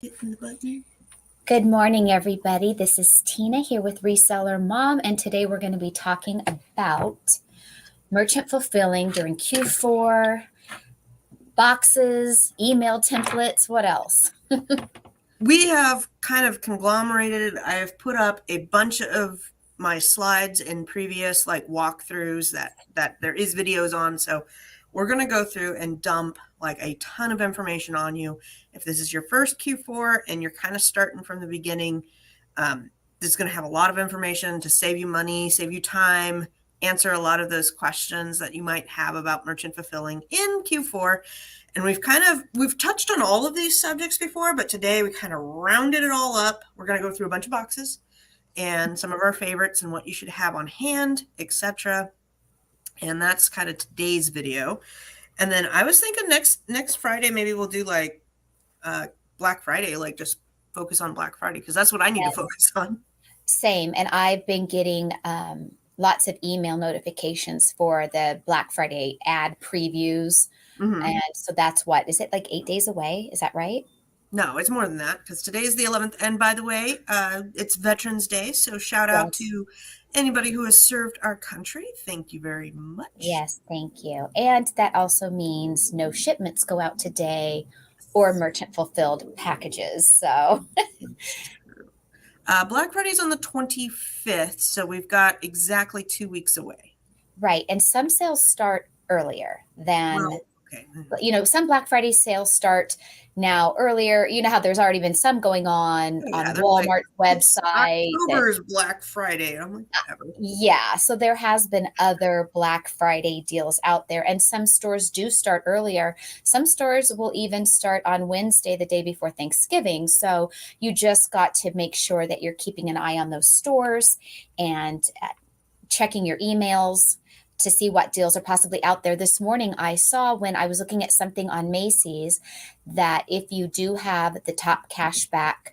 Hitting the button. Good morning, everybody. This is Tina here with Reseller Mom, and today we're going to be talking about merchant fulfilling during Q4, boxes, email templates, what else? We have kind of conglomerated. I have put up a bunch of my slides in previous walkthroughs that there is videos on. So we're going to go through and dump like a ton of information on you. If this is your first Q4 and you're kind of starting from the beginning, this is going to have a lot of information to save you money, save you time, answer a lot of those questions that you might have about merchant fulfilling in Q4. And we've touched on all of these subjects before, but today we kind of rounded it all up. We're going to go through a bunch of boxes and some of our favorites and what you should have on hand, etc. And that's kind of today's video. And then I was thinking next Friday maybe we'll do like Black Friday, like just focus on Black Friday because that's what I need to focus on. Same. And I've been getting lots of email notifications for the Black Friday ad previews. Mm-hmm. And so that's what, is it like 8 days away? Is that right? No, it's more than that because today is the 11th. And by the way, it's Veterans Day. So shout out to anybody who has served our country. Thank you very much. Yes, thank you. And that also means no shipments go out today or merchant fulfilled packages. So Black Friday is on the 25th. So we've got exactly 2 weeks away. Right. And some sales start earlier than, okay. Some Black Friday sales start now earlier. You know how there's already been some going on Walmart's website. October is Black Friday. I'm like, whatever. Yeah. So there has been other Black Friday deals out there, and some stores do start earlier. Some stores will even start on Wednesday, the day before Thanksgiving. So you just got to make sure that you're keeping an eye on those stores and checking your emails to see what deals are possibly out there. This morning, I saw when I was looking at something on Macy's that if you do have the top cashback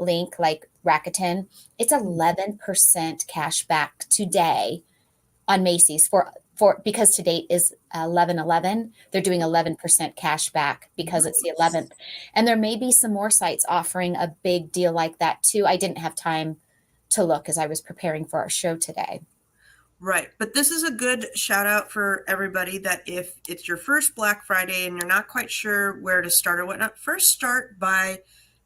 link like Rakuten, it's 11% cash back today on Macy's for because today is 11/11. They're doing 11% cash back because it's the 11th. And there may be some more sites offering a big deal like that too. I didn't have time to look as I was preparing for our show today. Right. But this is a good shout out for everybody that if it's your first Black Friday and you're not quite sure where to start or whatnot, first start by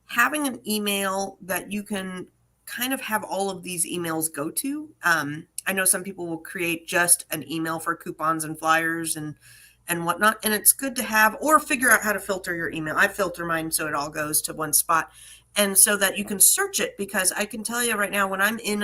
having an email that you can kind of have all of these emails go to. I know some people will create just an email for coupons and flyers and whatnot. And it's good to have or figure out how to filter your email. I filter mine so it all goes to one spot. And so that you can search it, because I can tell you right now, when I'm in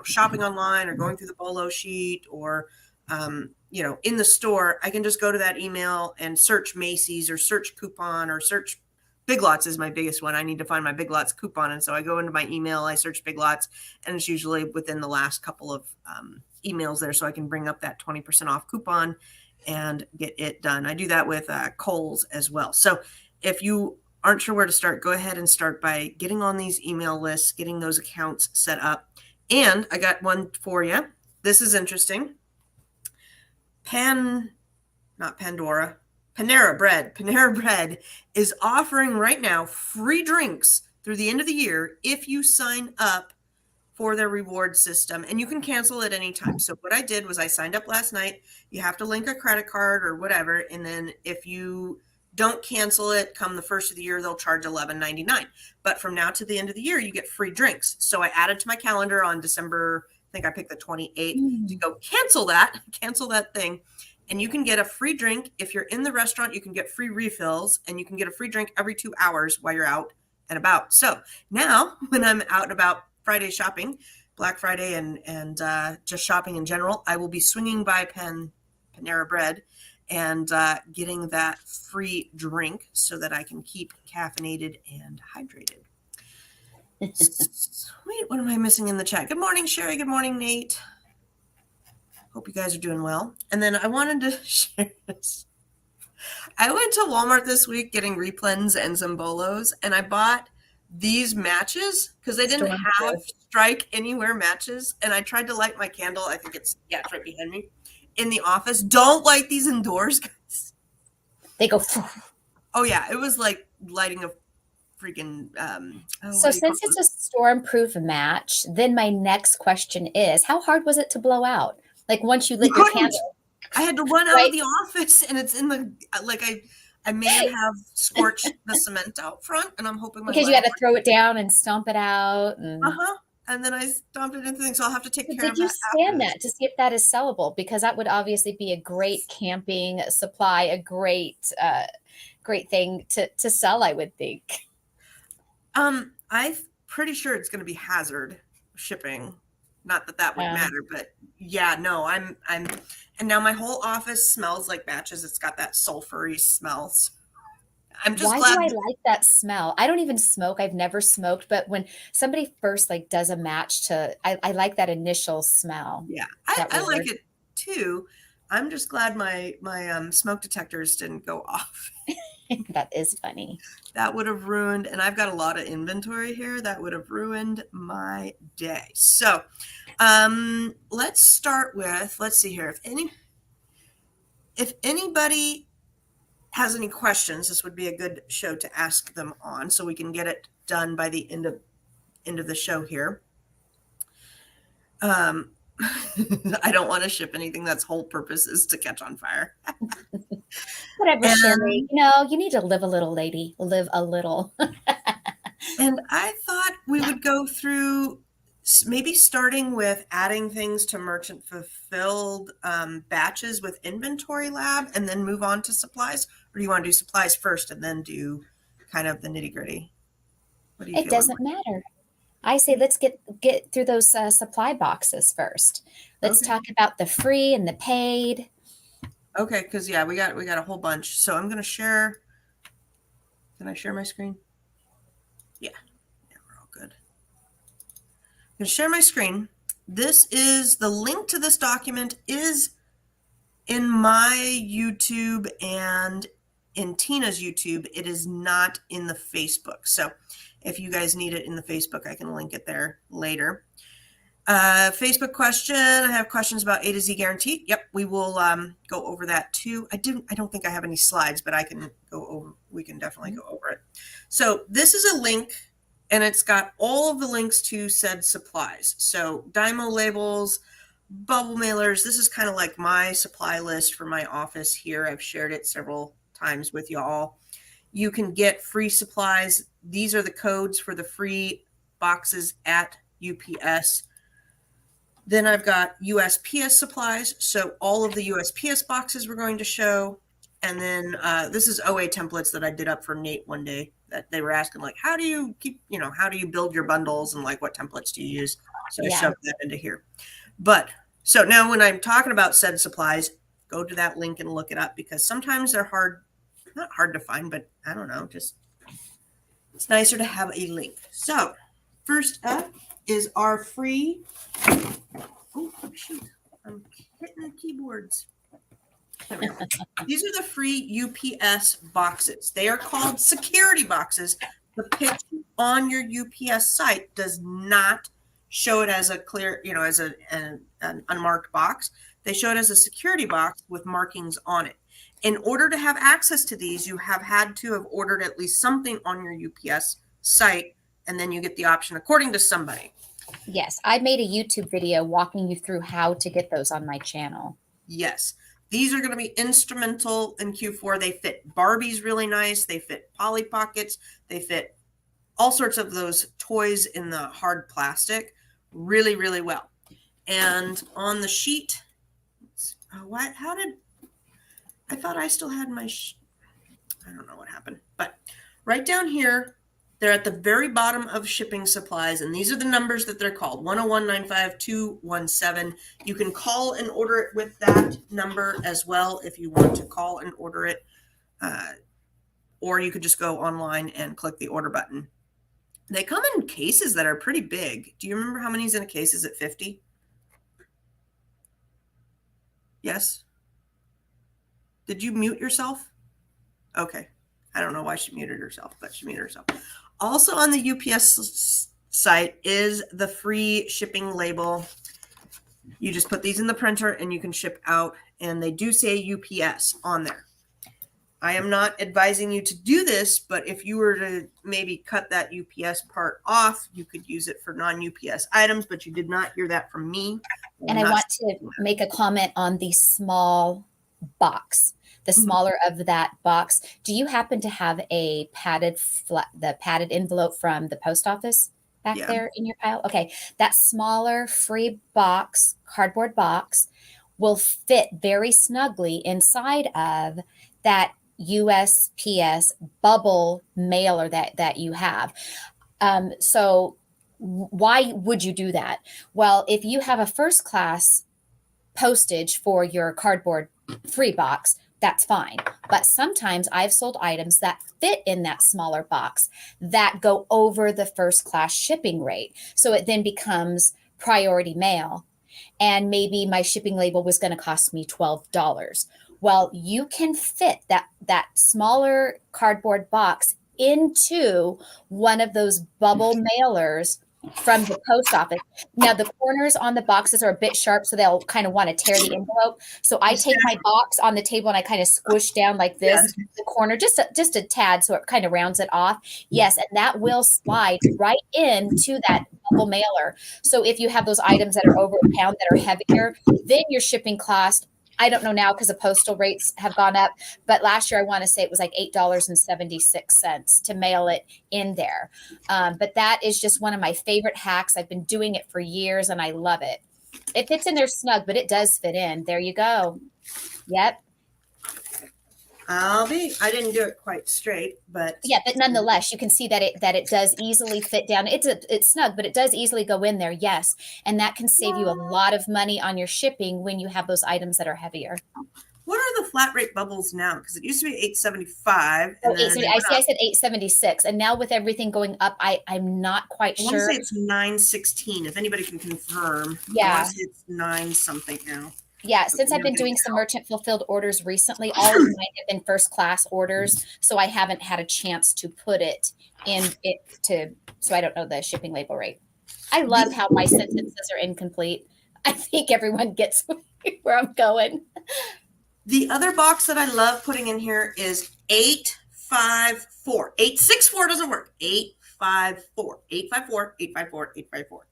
shopping online or going through the BOLO sheet or, in the store, I can just go to that email and search Macy's or search coupon or search Big Lots is my biggest one. I need to find my Big Lots coupon. And so I go into my email, I search Big Lots, and it's usually within the last couple of emails there. So I can bring up that 20% off coupon and get it done. I do that with Kohl's as well. So if you aren't sure where to start, go ahead and start by getting on these email lists, getting those accounts set up. And I got one for you. This is interesting. Panera Bread is offering right now free drinks through the end of the year if you sign up for their reward system, and you can cancel at any time. So what I did was I signed up last night. You have to link a credit card or whatever, and then if you don't cancel it come the first of the year, they'll charge $11.99. But from now to the end of the year, you get free drinks. So I added to my calendar on December, I think I picked the 28th to go cancel that thing. And you can get a free drink. If you're in the restaurant, you can get free refills, and you can get a free drink every 2 hours while you're out and about. So now when I'm out and about Friday shopping, Black Friday and just shopping in general, I will be swinging by Panera Bread and getting that free drink so that I can keep caffeinated and hydrated. Wait, what am I missing in the chat? Good morning, Sherry. Good morning, Nate. Hope you guys are doing well. And then I wanted to share this. I went to Walmart this week getting replens and some bolos, and I bought these matches because they didn't have strike anywhere matches. And I tried to light my candle. I think it's right behind me. In the office. Don't light these indoors, guys. They go. Oh yeah, it was like lighting a freaking So what do you call since it's those? a storm-proof match, then my next question is, how hard was it to blow out? Like once you You lit your couldn't. candle, I had to run out of right? the office, and it's in the like I may have scorched the cement out front, and I'm hoping my Because you had landlord. to throw it down and stomp it out. Uh And huh. And then I stomped it into things, so I'll have to take so care of did you that after scan this. that to see if that is sellable? Because that would obviously be a great camping supply, a great thing to sell, I would think. I'm pretty sure it's going to be hazard shipping. Not that that would Um, matter, but yeah, no, I'm, and now my whole office smells like batches. It's got that sulfury smells. I'm just why do glad. I like that smell? I don't even smoke. I've never smoked, but when somebody first like does a match to, I like that initial smell. Yeah, Is that I like weird? it too. I'm just glad my smoke detectors didn't go off. That is funny. That would have ruined, and I've got a lot of inventory here. That would have ruined my day. So, let's start with, let's see here. If anybody has any questions, this would be a good show to ask them on, so we can get it done by the end of the show here. I don't want to ship anything that's whole purpose is to catch on fire. Whatever, Sherry. And You need to live a little, lady. Live a little. and I thought we would go through maybe starting with adding things to merchant fulfilled batches with Inventory Lab and then move on to supplies. Or do you want to do supplies first and then do kind of the nitty gritty? What do you It feel? doesn't matter. I say let's get through those supply boxes first. Let's Okay. talk about the free and the paid. Okay, because yeah, we got a whole bunch. So I'm gonna share. Can I share my screen? Yeah, we're all good. I'm gonna share my screen. This is the link to this document is in my YouTube and in Tina's YouTube. It is not in the Facebook. So if you guys need it in the Facebook, I can link it there later. Facebook question. I have questions about A to Z guarantee. Yep, we will go over that too. I don't think I have any slides, but I can go over. We can definitely go over it. So this is a link, and it's got all of the links to said supplies. So Dymo labels, bubble mailers. This is kind of like my supply list for my office here. I've shared it several times with y'all. You can get free supplies. These are the codes for the free boxes at UPS. Then I've got USPS supplies. So all of the USPS boxes we're going to show. And then this is OA templates that I did up for Nate one day that they were asking, like, how do you how do you build your bundles and like what templates do you use? So I Yeah. shoved that into here. But so now when I'm talking about said supplies, go to that link and look it up because sometimes they're not hard to find, but I don't know, just it's nicer to have a link. So first up is our free. Oh, shoot. I'm hitting the keyboards. There we go. These are the free UPS boxes. They are called security boxes. The picture on your UPS site does not show it as a clear, as an unmarked box. They show it as a security box with markings on it. In order to have access to these, you have had to have ordered at least something on your UPS site, and then you get the option according to somebody. Yes, I made a YouTube video walking you through how to get those on my channel. Yes. These are going to be instrumental in Q4. They fit Barbies really nice. They fit Polly Pockets. They fit all sorts of those toys in the hard plastic really, really well. And on the sheet, I thought I still had my, I don't know what happened, but right down here, they're at the very bottom of shipping supplies, and these are the numbers that they're called, 101-95217. You can call and order it with that number as well if you want to call and order it, or you could just go online and click the order button. They come in cases that are pretty big. Do you remember how many is in a case? Is it 50? Yes? Did you mute yourself? Okay. I don't know why she muted herself, but she muted herself. Also on the UPS site is the free shipping label. You just put these in the printer and you can ship out, and they do say UPS on there. I am not advising you to do this, but if you were to maybe cut that UPS part off, you could use it for non-UPS items, but you did not hear that from me. And I want to make a comment on the small box, the smaller of that box. Do you happen to have a the padded envelope from the post office back there in your pile? Okay, that smaller free box, cardboard box, will fit very snugly inside of that USPS bubble mailer that you have. So why would you do that? Well, if you have a first class postage for your cardboard free box, that's fine. But sometimes I've sold items that fit in that smaller box that go over the first class shipping rate. So it then becomes priority mail. And maybe my shipping label was going to cost me $12. Well, you can fit that smaller cardboard box into one of those bubble mailers from the post office. Now, the corners on the boxes are a bit sharp, so they'll kind of want to tear the envelope. So I take my box on the table and I kind of squish down like this, the corner, just a tad, so it kind of rounds it off. Yes, and that will slide right into that bubble mailer. So if you have those items that are over a pound that are heavier, then your shipping cost, I don't know now because the postal rates have gone up, but last year I want to say it was like $8.76 to mail it in there. But that is just one of my favorite hacks. I've been doing it for years and I love it. It fits in there snug, but it does fit in. There you go. Yep. I didn't do it quite straight, but yeah, but nonetheless, you can see that it does easily fit down. It's snug, but it does easily go in there. Yes, and that can save you a lot of money on your shipping when you have those items that are heavier. What are the flat rate bubbles now? Because it used to be $8.75. Oh, I said $8.76, and now with everything going up, I'm not quite sure. I want to say it's $9.16. If anybody can confirm, yeah, I want to say it's 9 something now. Yeah, since I've been doing some merchant fulfilled orders recently, all of mine have been first class orders, so I haven't had a chance to put it in so I don't know the shipping label rate. I love how my sentences are incomplete. I think everyone gets where I'm going. The other box that I love putting in here is 854. 864 doesn't work. 854. 854, 854, 854.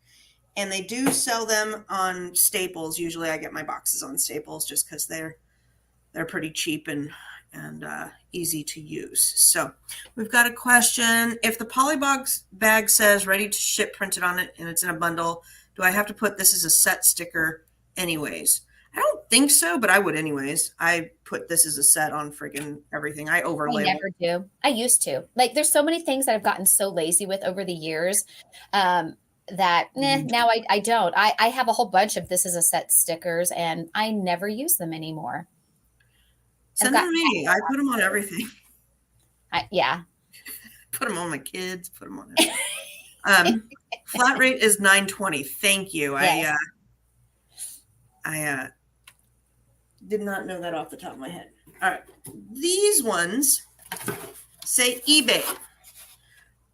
And they do sell them on Staples. Usually I get my boxes on Staples just because they're pretty cheap and easy to use. So we've got a question. If the polybox bag says ready to ship printed on it and it's in a bundle, do I have to put this as a set sticker anyways? I don't think so, but I would anyways. I put this as a set on friggin' everything. I overlay. I never do. I used to. Like there's so many things that I've gotten so lazy with over the years. Now I don't. I have a whole bunch of this as a set stickers and I never use them anymore. Send them to me. I put them on everything. Yeah. Put them on my kids, put them on everything. Flat rate is $9.20. Thank you. Yes. I did not know that off the top of my head. All right. These ones say eBay.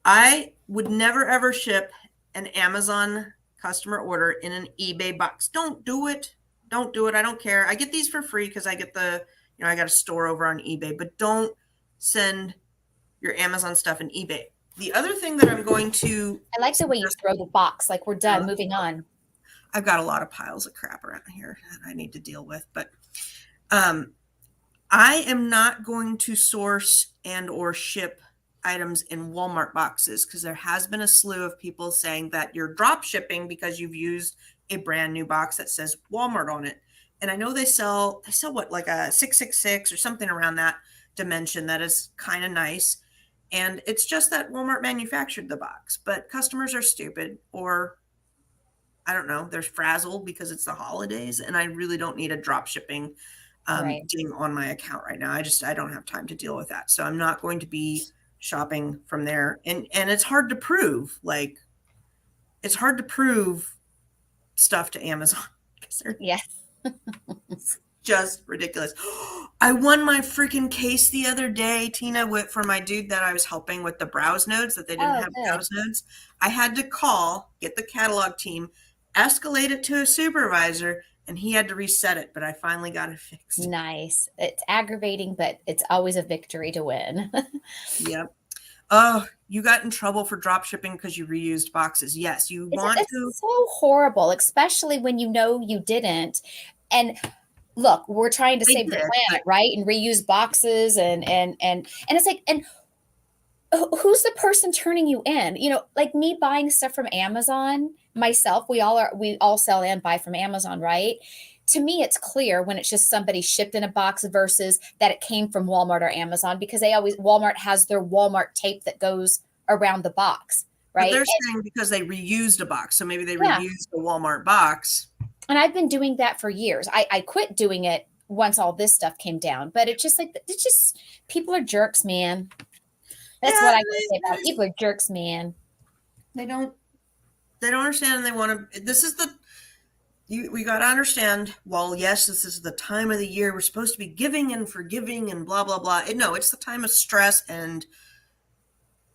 I would never ever ship an Amazon customer order in an eBay box. Don't do it. Don't do it. I don't care. I get these for free because I get I got a store over on eBay, but don't send your Amazon stuff in eBay. The other thing that I'm going to... I like the way you throw the box. Like we're done, moving on. I've got a lot of piles of crap around here that I need to deal with, but I am not going to source and or ship items in Walmart boxes because there has been a slew of people saying that you're drop shipping because you've used a brand new box that says Walmart on it. And I know they sell what, like a 666 or something around that dimension that is kind of nice. And it's just that Walmart manufactured the box, but customers are stupid, or I don't know, they're frazzled because it's the holidays and I really don't need a drop shipping ding on my account right now. I don't have time to deal with that. So I'm not going to be shopping from there. And it's hard to prove, it's hard to prove stuff to Amazon. Yes. It's just ridiculous. I won my freaking case the other day, Tina, for my dude that I was helping with the browse nodes that they didn't have browse nodes. I had to get the catalog team, escalate it to a supervisor, and he had to reset it, but I finally got it fixed. Nice. It's aggravating, but it's always a victory to win. Yep. Oh, you got in trouble for drop shipping because you reused boxes. Yes, you want to. It's so horrible, especially when you know you didn't. And look, we're trying to They save the did, planet, right? And reuse boxes and it's like, and who's the person turning you in? Like me buying stuff from Amazon myself, we all sell and buy from Amazon, right? To me, it's clear when it's just somebody shipped in a box versus that it came from Walmart or Amazon, because Walmart has their Walmart tape that goes around the box, but right? they're saying because they reused a box, so maybe they Yeah. reused the Walmart box. And I've been doing that for years. I quit doing it once all this stuff came down, but it's just people are jerks, man. That's Yeah, what I can say about it. People are jerks, man. they don't understand, and they want to. This is we got to understand. Well, yes, this is the time of the year we're supposed to be giving and forgiving and blah blah blah. No, it's the time of stress and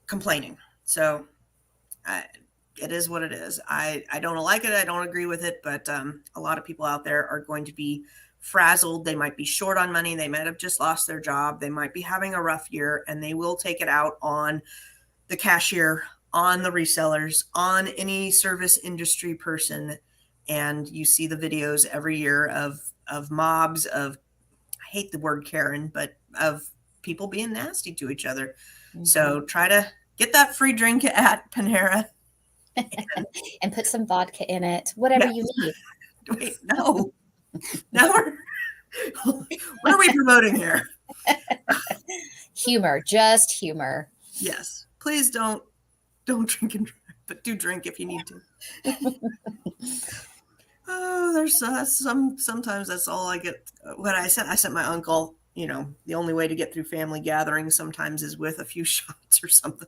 complaining. So it is what it is. I don't like it. I don't agree with it, but a lot of people out there are going to be frazzled. They might be short on money. They might have just lost their job. They might be having a rough year, and they will take it out on the cashier, on the resellers, on any service industry person. And you see the videos every year of mobs of, I hate the word Karen, but of people being nasty to each other. Mm-hmm. So try to get that free drink at Panera. And put some vodka in it, whatever you need. Wait, no. What are we promoting here? Humor, just humor. Yes. Please don't drink and drive, but do drink if you need to. Oh, there's sometimes that's all I get. What I sent my uncle, the only way to get through family gatherings sometimes is with a few shots or something.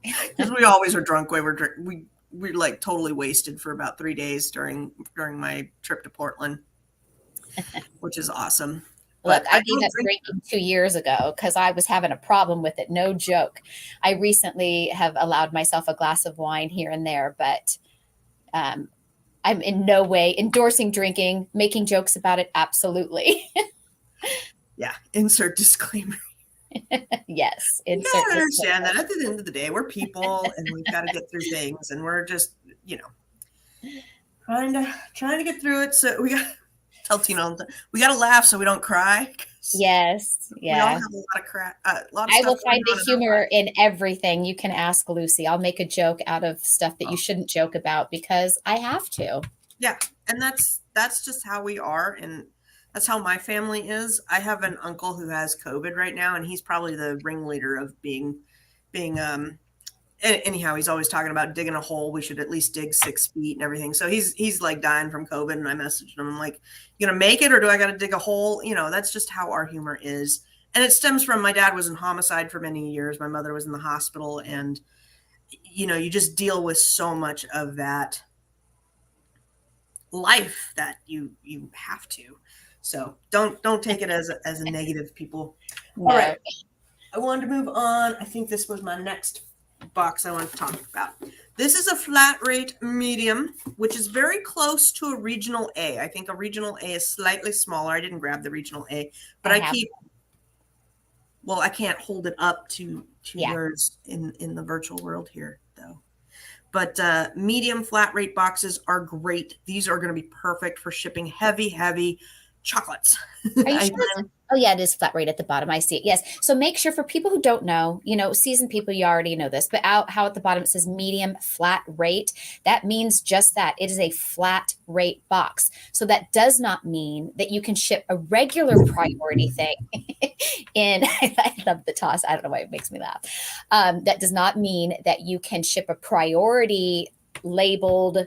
Because we always are drunk. We're like totally wasted for about 3 days during my trip to Portland, which is awesome. Look, I gave up drinking 2 years ago because I was having a problem with it. No joke. I recently have allowed myself a glass of wine here and there, but I'm in no way endorsing drinking, making jokes about it. Absolutely. Yeah. Insert disclaimer. Yes. You gotta understand that at the end of the day, we're people and we've got to get through things, and we're just, trying to get through it. So we got to tell Tina, we got to laugh so we don't cry. Yes. Yeah. We all have a lot of crap. I will find the humor in everything. You can ask Lucy. I'll make a joke out of stuff that you shouldn't joke about because I have to. Yeah. And that's just how we are. And that's how my family is. I have an uncle who has COVID right now, and he's probably the ringleader of being anyhow, he's always talking about digging a hole. We should at least dig 6 feet and everything. So he's like dying from COVID. And I messaged him, I'm like, you gonna make it, or do I got to dig a hole? That's just how our humor is. And it stems from, my dad was in homicide for many years. My mother was in the hospital, and you just deal with so much of that life that you have to. So don't take it as a negative, people. No. All right. I wanted to move on. I think this was my next box I want to talk about. This is a flat rate medium, which is very close to a regional A. I think a regional A is slightly smaller. I didn't grab the regional A, but I can't hold it up to yours in the virtual world here, though. But medium flat rate boxes are great. These are going to be perfect for shipping heavy chocolates. Are you sure? Oh, yeah, it is flat rate at the bottom. I see it. Yes. So make sure, for people who don't know, seasoned people, you already know this, but how at the bottom it says medium flat rate. That means just that. It is a flat rate box. So that does not mean that you can ship a regular priority thing I love the toss. I don't know why it makes me laugh. That does not mean that you can ship a priority label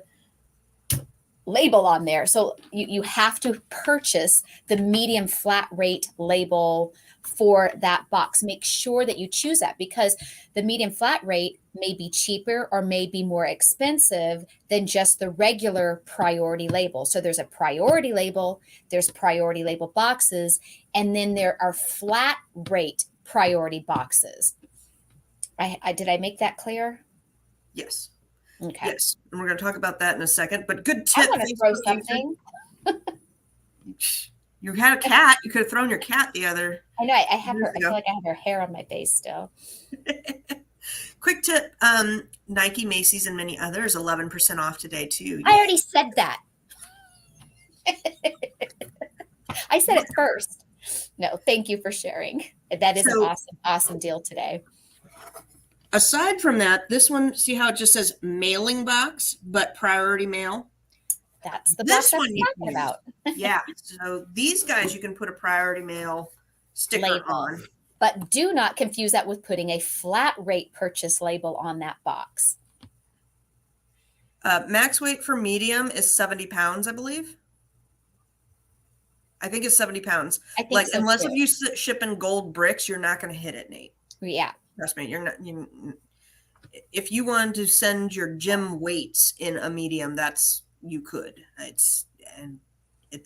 on there. So you have to purchase the medium flat rate label for that box. Make sure that you choose that, because the medium flat rate may be cheaper or may be more expensive than just the regular priority label. So there's a priority label, there's priority label boxes, and then there are flat rate priority boxes. Did I make that clear? Yes. Okay. Yes, and we're going to talk about that in a second. But good tip. I want to throw something. You had a cat. You could have thrown your cat the other I know I have years her. I feel ago. like I have her hair on my face still. Quick tip, Nike, Macy's, and many others, 11% off today too. I Yay. already said that. I said it first. No, thank you for sharing. That is an So awesome, awesome deal today. aside from that, this one, see how it just says mailing box, but priority mail? That's the box This I one was you talking can use. about. Yeah. So these guys, you can put a priority mail sticker Label. on. But do not confuse that with putting a flat rate purchase label on that box. Max weight for medium is 70 pounds, I believe. I think it's 70 pounds. I think Like, so unless too. if you ship in gold bricks, you're not going to hit it, Nate. Yeah. Trust me, you're not. If you wanted to send your gym weights in a medium, you could. It's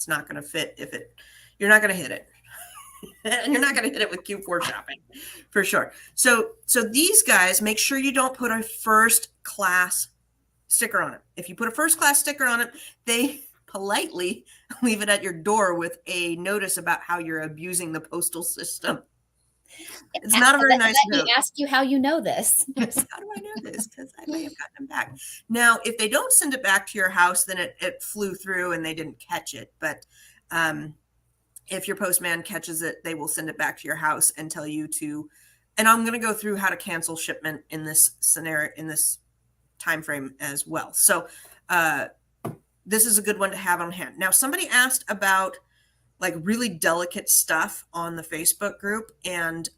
not going to fit if it. You're not going to hit it. And you're not going to hit it with Q4 shopping for sure. So these guys, make sure you don't put a first class sticker on it. If you put a first class sticker on it, they politely leave it at your door with a notice about how you're abusing the postal system. It's not a very nice note. Let me ask you how you know this. Yes, how do I know this? Because I may have gotten them back. Now, if they don't send it back to your house, then it flew through and they didn't catch it. But if your postman catches it, they will send it back to your house and tell you to. And I'm going to go through how to cancel shipment in this scenario, in this time frame as well. So this is a good one to have on hand. Now, somebody asked about like really delicate stuff on the Facebook group, and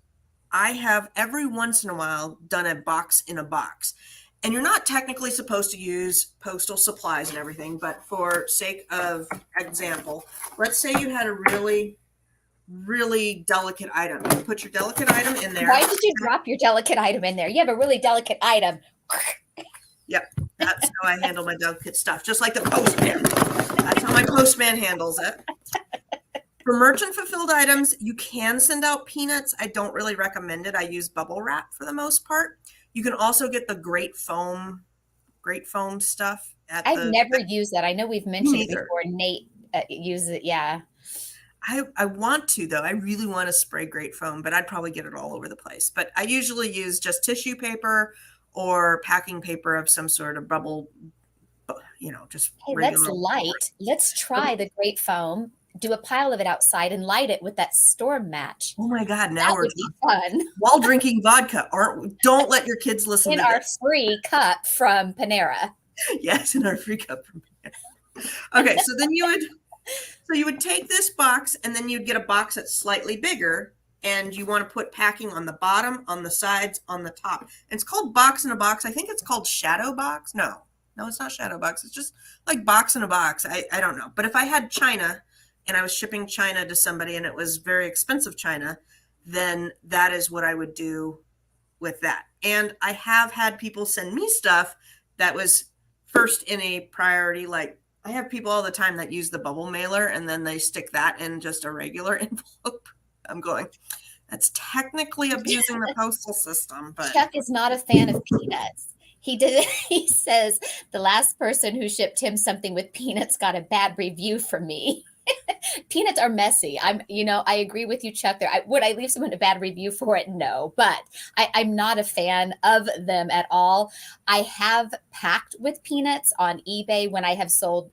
I have every once in a while done a box in a box. And you're not technically supposed to use postal supplies and everything, but for sake of example, let's say you had a really, really delicate item. You put your delicate item in there. Why did you drop your delicate item in there? You have a really delicate item. Yep, that's how I handle my delicate stuff, just like the postman. That's how my postman handles it. For merchant fulfilled items, you can send out peanuts. I don't really recommend it. I use bubble wrap for the most part. You can also get the great foam stuff. I've never used that. I know we've mentioned it Neither. before. Nate uses it. Yeah. I want to, though. I really want to spray great foam, but I'd probably get it all over the place. But I usually use just tissue paper or packing paper of some sort of bubble, just Hey, regular. let's light. Let's try the great foam. Do a pile of it outside and light it with that storm match. Oh my God! Now we're fun while drinking vodka. Don't let your kids listen in to our this. free cup from Panera. Yes, in our free cup from Panera. Okay, so then you would take this box and then you'd get a box that's slightly bigger, and you want to put packing on the bottom, on the sides, on the top. And it's called box in a box. I think it's called shadow box. No, it's not shadow box. It's just like box in a box. I don't know. But if I had China and I was shipping China to somebody and it was very expensive China, then that is what I would do with that. And I have had people send me stuff that was first in a priority. Like I have people all the time that use the bubble mailer and then they stick that in just a regular envelope. I'm going, that's technically abusing the postal system. But Chuck is not a fan of peanuts. He says the last person who shipped him something with peanuts got a bad review from me. Peanuts are messy. I agree with you, Chuck. Would I leave someone a bad review for it? No, but I'm not a fan of them at all. I have packed with peanuts on eBay when I have sold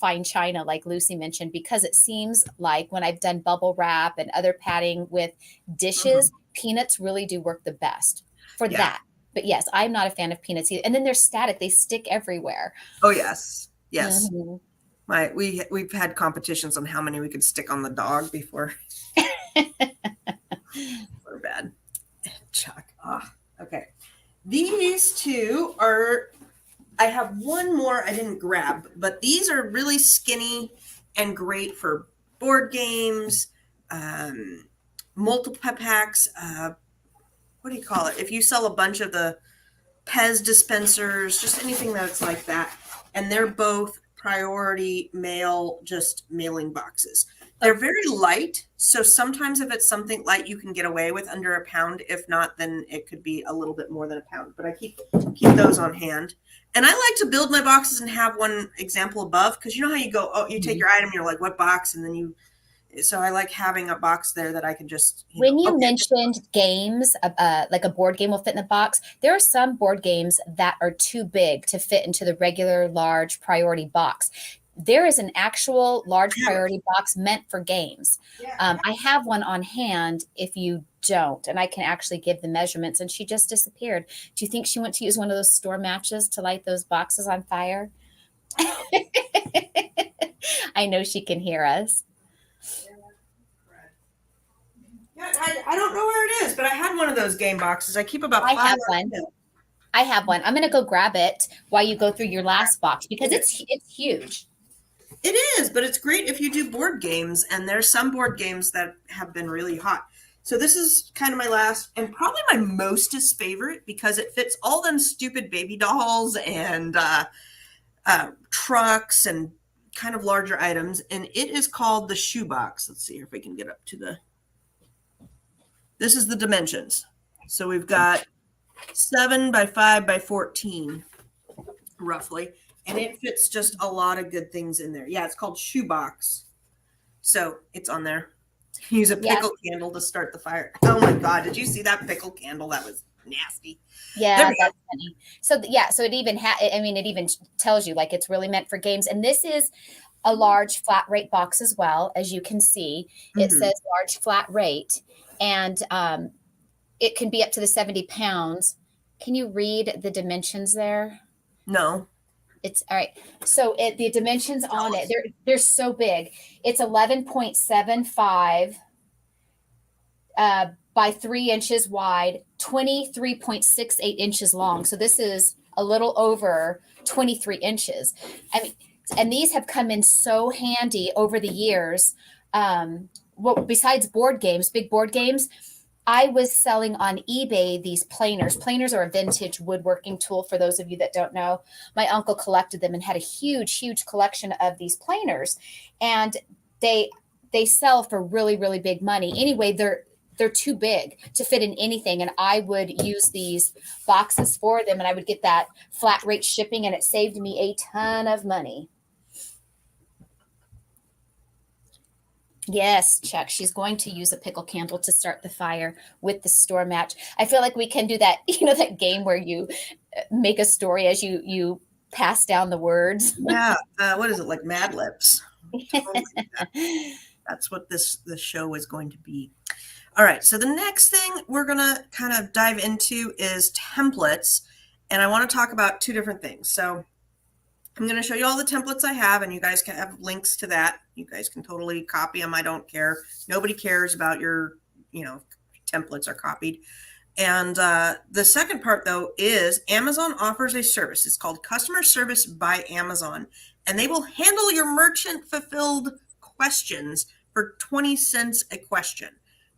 fine china, like Lucy mentioned, because it seems like when I've done bubble wrap and other padding with dishes, peanuts really do work the best for that. But yes, I'm not a fan of peanuts either. And then they're static; they stick everywhere. Oh yes. Mm-hmm. We've had competitions on how many we could stick on the dog before. We're bad. Chuck. Okay. These two are, I have one more I didn't grab, but these are really skinny and great for board games, multiple packs. What do you call it? If you sell a bunch of the Pez dispensers, just anything that's like that. And they're both priority mail, just mailing boxes. They're very light. So sometimes if it's something light, you can get away with under a pound. If not, then it could be a little bit more than a pound. But I keep those on hand. And I like to build my boxes and have one example above, because you know how you go, oh, you take your item, you're like, what box? And then so I like having a box there that I can just, When you okay. mentioned games, like a board game will fit in the box, there are some board games that are too big to fit into the regular large priority box. There is an actual large priority box meant for games. I have one on hand if you don't, and I can actually give the measurements, and she just disappeared. Do you think she went to use one of those store matches to light those boxes on fire? I know she can hear us. Yeah, I don't know where it is, but I had one of those game boxes. I keep about I five. have one. I have one. I'm going to go grab it while you go through your last box because it's huge. It is, but it's great if you do board games, and there's some board games that have been really hot. So this is kind of my last and probably my mostest favorite, because it fits all them stupid baby dolls and trucks and kind of larger items, and it is called the shoebox. Let's see if we can get up to this is the dimensions. So we've got 7 by 5 by 14 roughly, and it fits just a lot of good things in there. Yeah, it's called shoebox. So it's on there. Use a pickle candle to start the fire. Oh my God, did you see that pickle candle? That was nasty. Yeah, that's funny. So so it even it even tells you like it's really meant for games. And this is a large flat rate box as well, as you can see. It says large flat rate, and it can be up to the 70 pounds. Can you read the dimensions there? No. It's all right. So the dimensions on it, they're so big. It's 11.75 by 3 inches wide, 23.68 inches long. So this is a little over 23 inches. I mean, and these have come in so handy over the years. Well, besides board games, big board games, I was selling on eBay these planers. Planers are a vintage woodworking tool, for those of you that don't know. My uncle collected them and had a huge, huge collection of these planers. And they sell for really, really big money. Anyway, they're too big to fit in anything. And I would use these boxes for them, and I would get that flat rate shipping, and it saved me a ton of money. Yes, Chuck, she's going to use a pickle candle to start the fire with the store match. I feel like we can do that, that game where you make a story as you pass down the words. Yeah. What is it, like Mad Libs? Totally. That's what this show is going to be. All right. So the next thing we're going to kind of dive into is templates. And I want to talk about two different things. So I'm going to show you all the templates I have, and you guys can have links to that. You guys can totally copy them. I don't care. Nobody cares about your, templates are copied. And the second part, though, is Amazon offers a service. It's called Customer Service by Amazon, and they will handle your merchant fulfilled questions for 20 cents a question.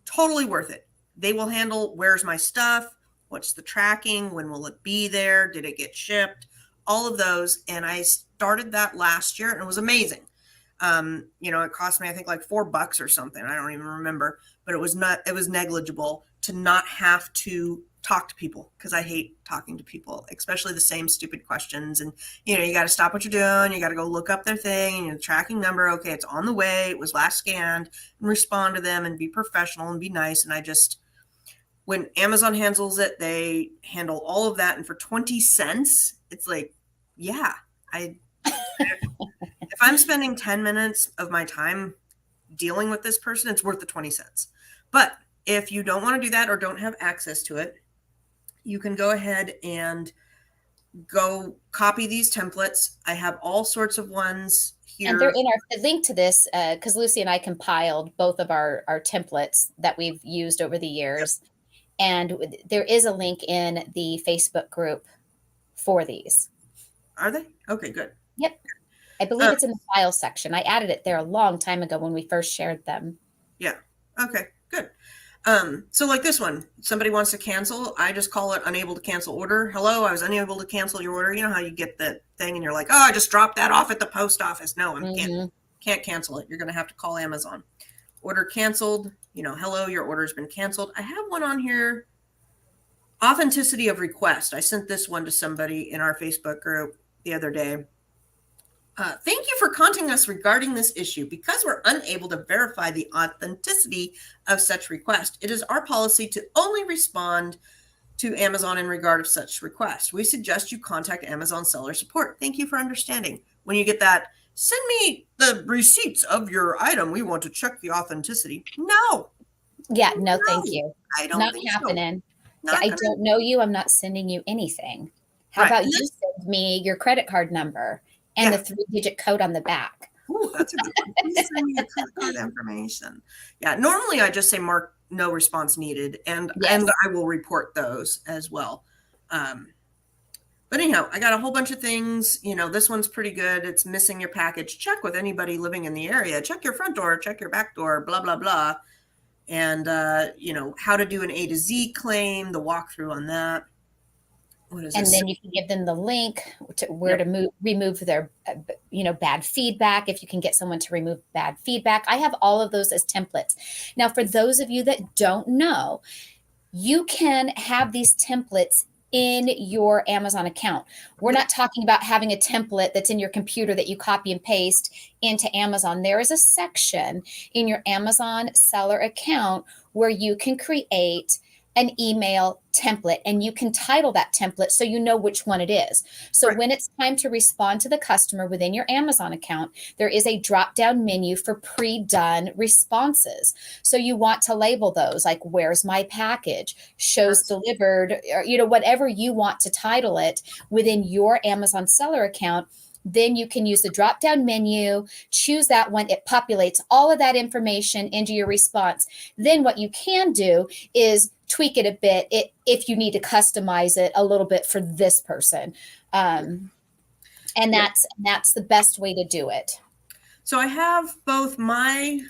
Totally worth it. They will handle where's my stuff, what's the tracking, when will it be there, did it get shipped, all of those. And I started that last year, and it was amazing. It cost me, I think, like $4 or something. I don't even remember, but it was negligible to not have to talk to people, because I hate talking to people, especially the same stupid questions. And, you got to stop what you're doing. You got to go look up their thing and tracking number. Okay, it's on the way. It was last scanned, and respond to them and be professional and be nice. And when Amazon handles it, they handle all of that. And for 20 cents, it's like, yeah, if I'm spending 10 minutes of my time dealing with this person, it's worth the 20 cents. But if you don't want to do that or don't have access to it, you can go ahead and go copy these templates. I have all sorts of ones here. And they're in the link to this, because Lucy and I compiled both of our templates that we've used over the years. Yep. And there is a link in the Facebook group for these. Are they? Okay, good. Yep. I believe it's in the file section. I added it there a long time ago when we first shared them. Yeah. Okay, good. So like this one, somebody wants to cancel. I just call it unable to cancel order. Hello, I was unable to cancel your order. You know how you get the thing and you're like, oh, I just dropped that off at the post office. No, I'm Can't cancel it. You're going to have to call Amazon. Order canceled. Hello, your order's been canceled. I have one on here. Authenticity of request. I sent this one to somebody in our Facebook group the other day. Thank you for contacting us regarding this issue. Because we're unable to verify the authenticity of such request, it is our policy to only respond to Amazon in regard of such request. We suggest you contact Amazon seller support. Thank you for understanding. When you get that, send me the receipts of your item. We want to check the authenticity. No. Yeah, no, thank you. I don't Not think happening. So. I don't know you. I'm not sending you anything. How about you send me your credit card number and the 3-digit code on the back? Ooh, that's a good one. Please send me your credit card information. Yeah, normally I just say mark no response needed, and I will report those as well. But anyhow, I got a whole bunch of things. This one's pretty good. It's missing your package. Check with anybody living in the area. Check your front door. Check your back door. Blah blah blah. And how to do an A to Z claim. The walkthrough on that. What is and this? Then you can give them the link to where to remove their bad feedback, if you can get someone to remove bad feedback. I have all of those as templates. Now, for those of you that don't know, you can have these templates in your Amazon account. We're not talking about having a template that's in your computer that you copy and paste into Amazon. There is a section in your Amazon seller account where you can create an email template, and you can title that template so you know which one it is. So when it's time to respond to the customer within your Amazon account, there is a drop-down menu for pre-done responses. So you want to label those like, where's my package, shows delivered, or whatever you want to title it within your Amazon seller account. Then you can use the drop-down menu, choose that one. It populates all of that information into your response. Then what you can do is tweak it a bit if you need to customize it a little bit for this person. And that's the best way to do it. So I have both my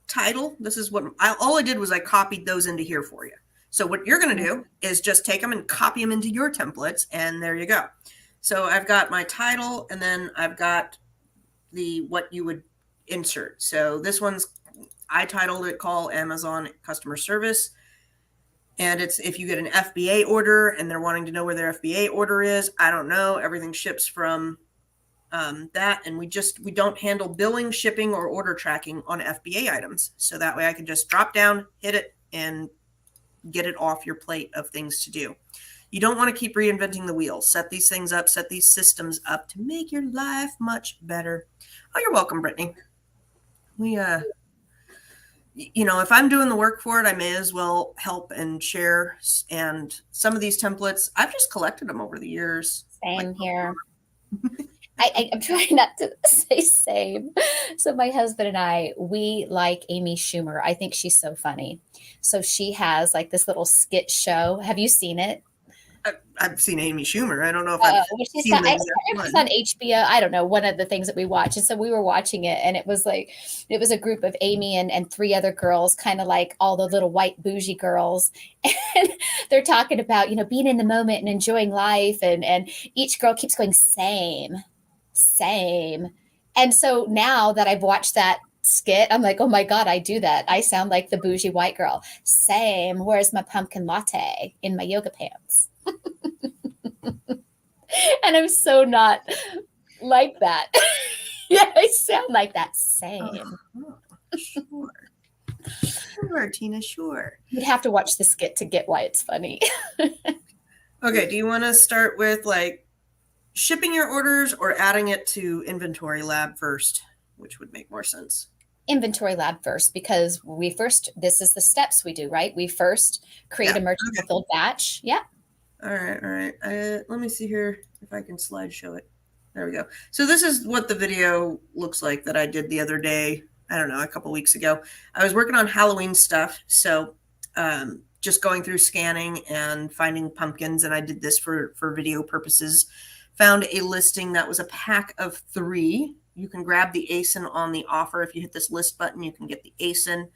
title. This is what all I did was I copied those into here for you. So what you're going to do is just take them and copy them into your templates, and there you go. So I've got my title, and then I've got what you would insert. So this one's, I titled it Call Amazon Customer Service. And it's if you get an FBA order and they're wanting to know where their FBA order is. I don't know. Everything ships from that. And we don't handle billing, shipping, or order tracking on FBA items. So that way I can just drop down, hit it, and get it off your plate of things to do. You don't want to keep reinventing the wheel. Set these things up, set these systems up to make your life much better. Oh, you're welcome, Brittany. If I'm doing the work for it, I may as well help and share. And some of these templates, I've just collected them over the years. Same here. I'm trying not to say same. So my husband and I, we like Amy Schumer. I think she's so funny. So she has like this little skit show. Have you seen it? I've seen Amy Schumer. I don't know if I've seen it was on HBO. I don't know, one of the things that we watch. And so we were watching it, and it was a group of Amy and 3 other girls, kind of like all the little white bougie girls. And they're talking about, being in the moment and enjoying life. And each girl keeps going, same. And so now that I've watched that skit, I'm like, oh my God, I do that. I sound like the bougie white girl. Same. Where's my pumpkin latte in my yoga pants? And I'm so not like that. Yeah, I sound like that. Same. Sure, Tina, sure. You'd have to watch the skit to get why it's funny. Okay, do you want to start with like shipping your orders or adding it to Inventory Lab first, which would make more sense? Inventory Lab first, because this is the steps we do, right? We first create a merchant fulfilled batch. Yeah. All right. Let me see here if I can slideshow it. There we go. So this is what the video looks like that I did the other day. I don't know, a couple weeks ago. I was working on Halloween stuff. So just going through scanning and finding pumpkins. And I did this for video purposes. Found a listing that was a pack of 3. You can grab the ASIN on the offer. If you hit this list button, you can get the ASIN.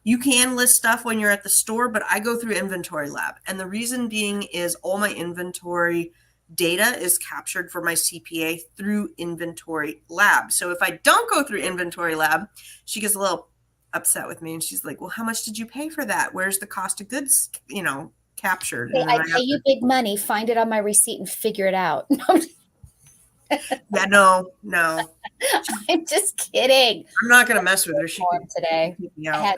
You can list stuff when you're at the store, but I go through Inventory Lab. And the reason being is all my inventory data is captured for my CPA through Inventory Lab. So if I don't go through Inventory Lab, she gets a little upset with me and she's like, well, how much did you pay for that? Where's the cost of goods, captured? Hey, And then I pay you big money. Find it on my receipt and figure it out. yeah, no, I'm just kidding. I'm not going to mess with her. She could Today. kick me out.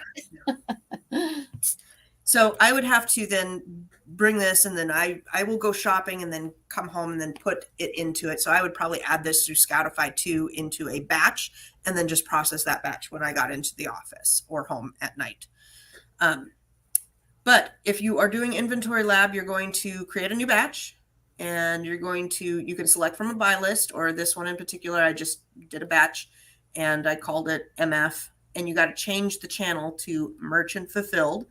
So I would have to then bring this, and then I will go shopping and then come home and then put it into it. So I would probably add this through Scoutify 2 into a batch and then just process that batch when I got into the office or home at night. But if you are doing Inventory Lab, you're going to create a new batch, and you can select from a buy list, or this one in particular, I just did a batch and I called it MF, and you got to change the channel to merchant fulfilled.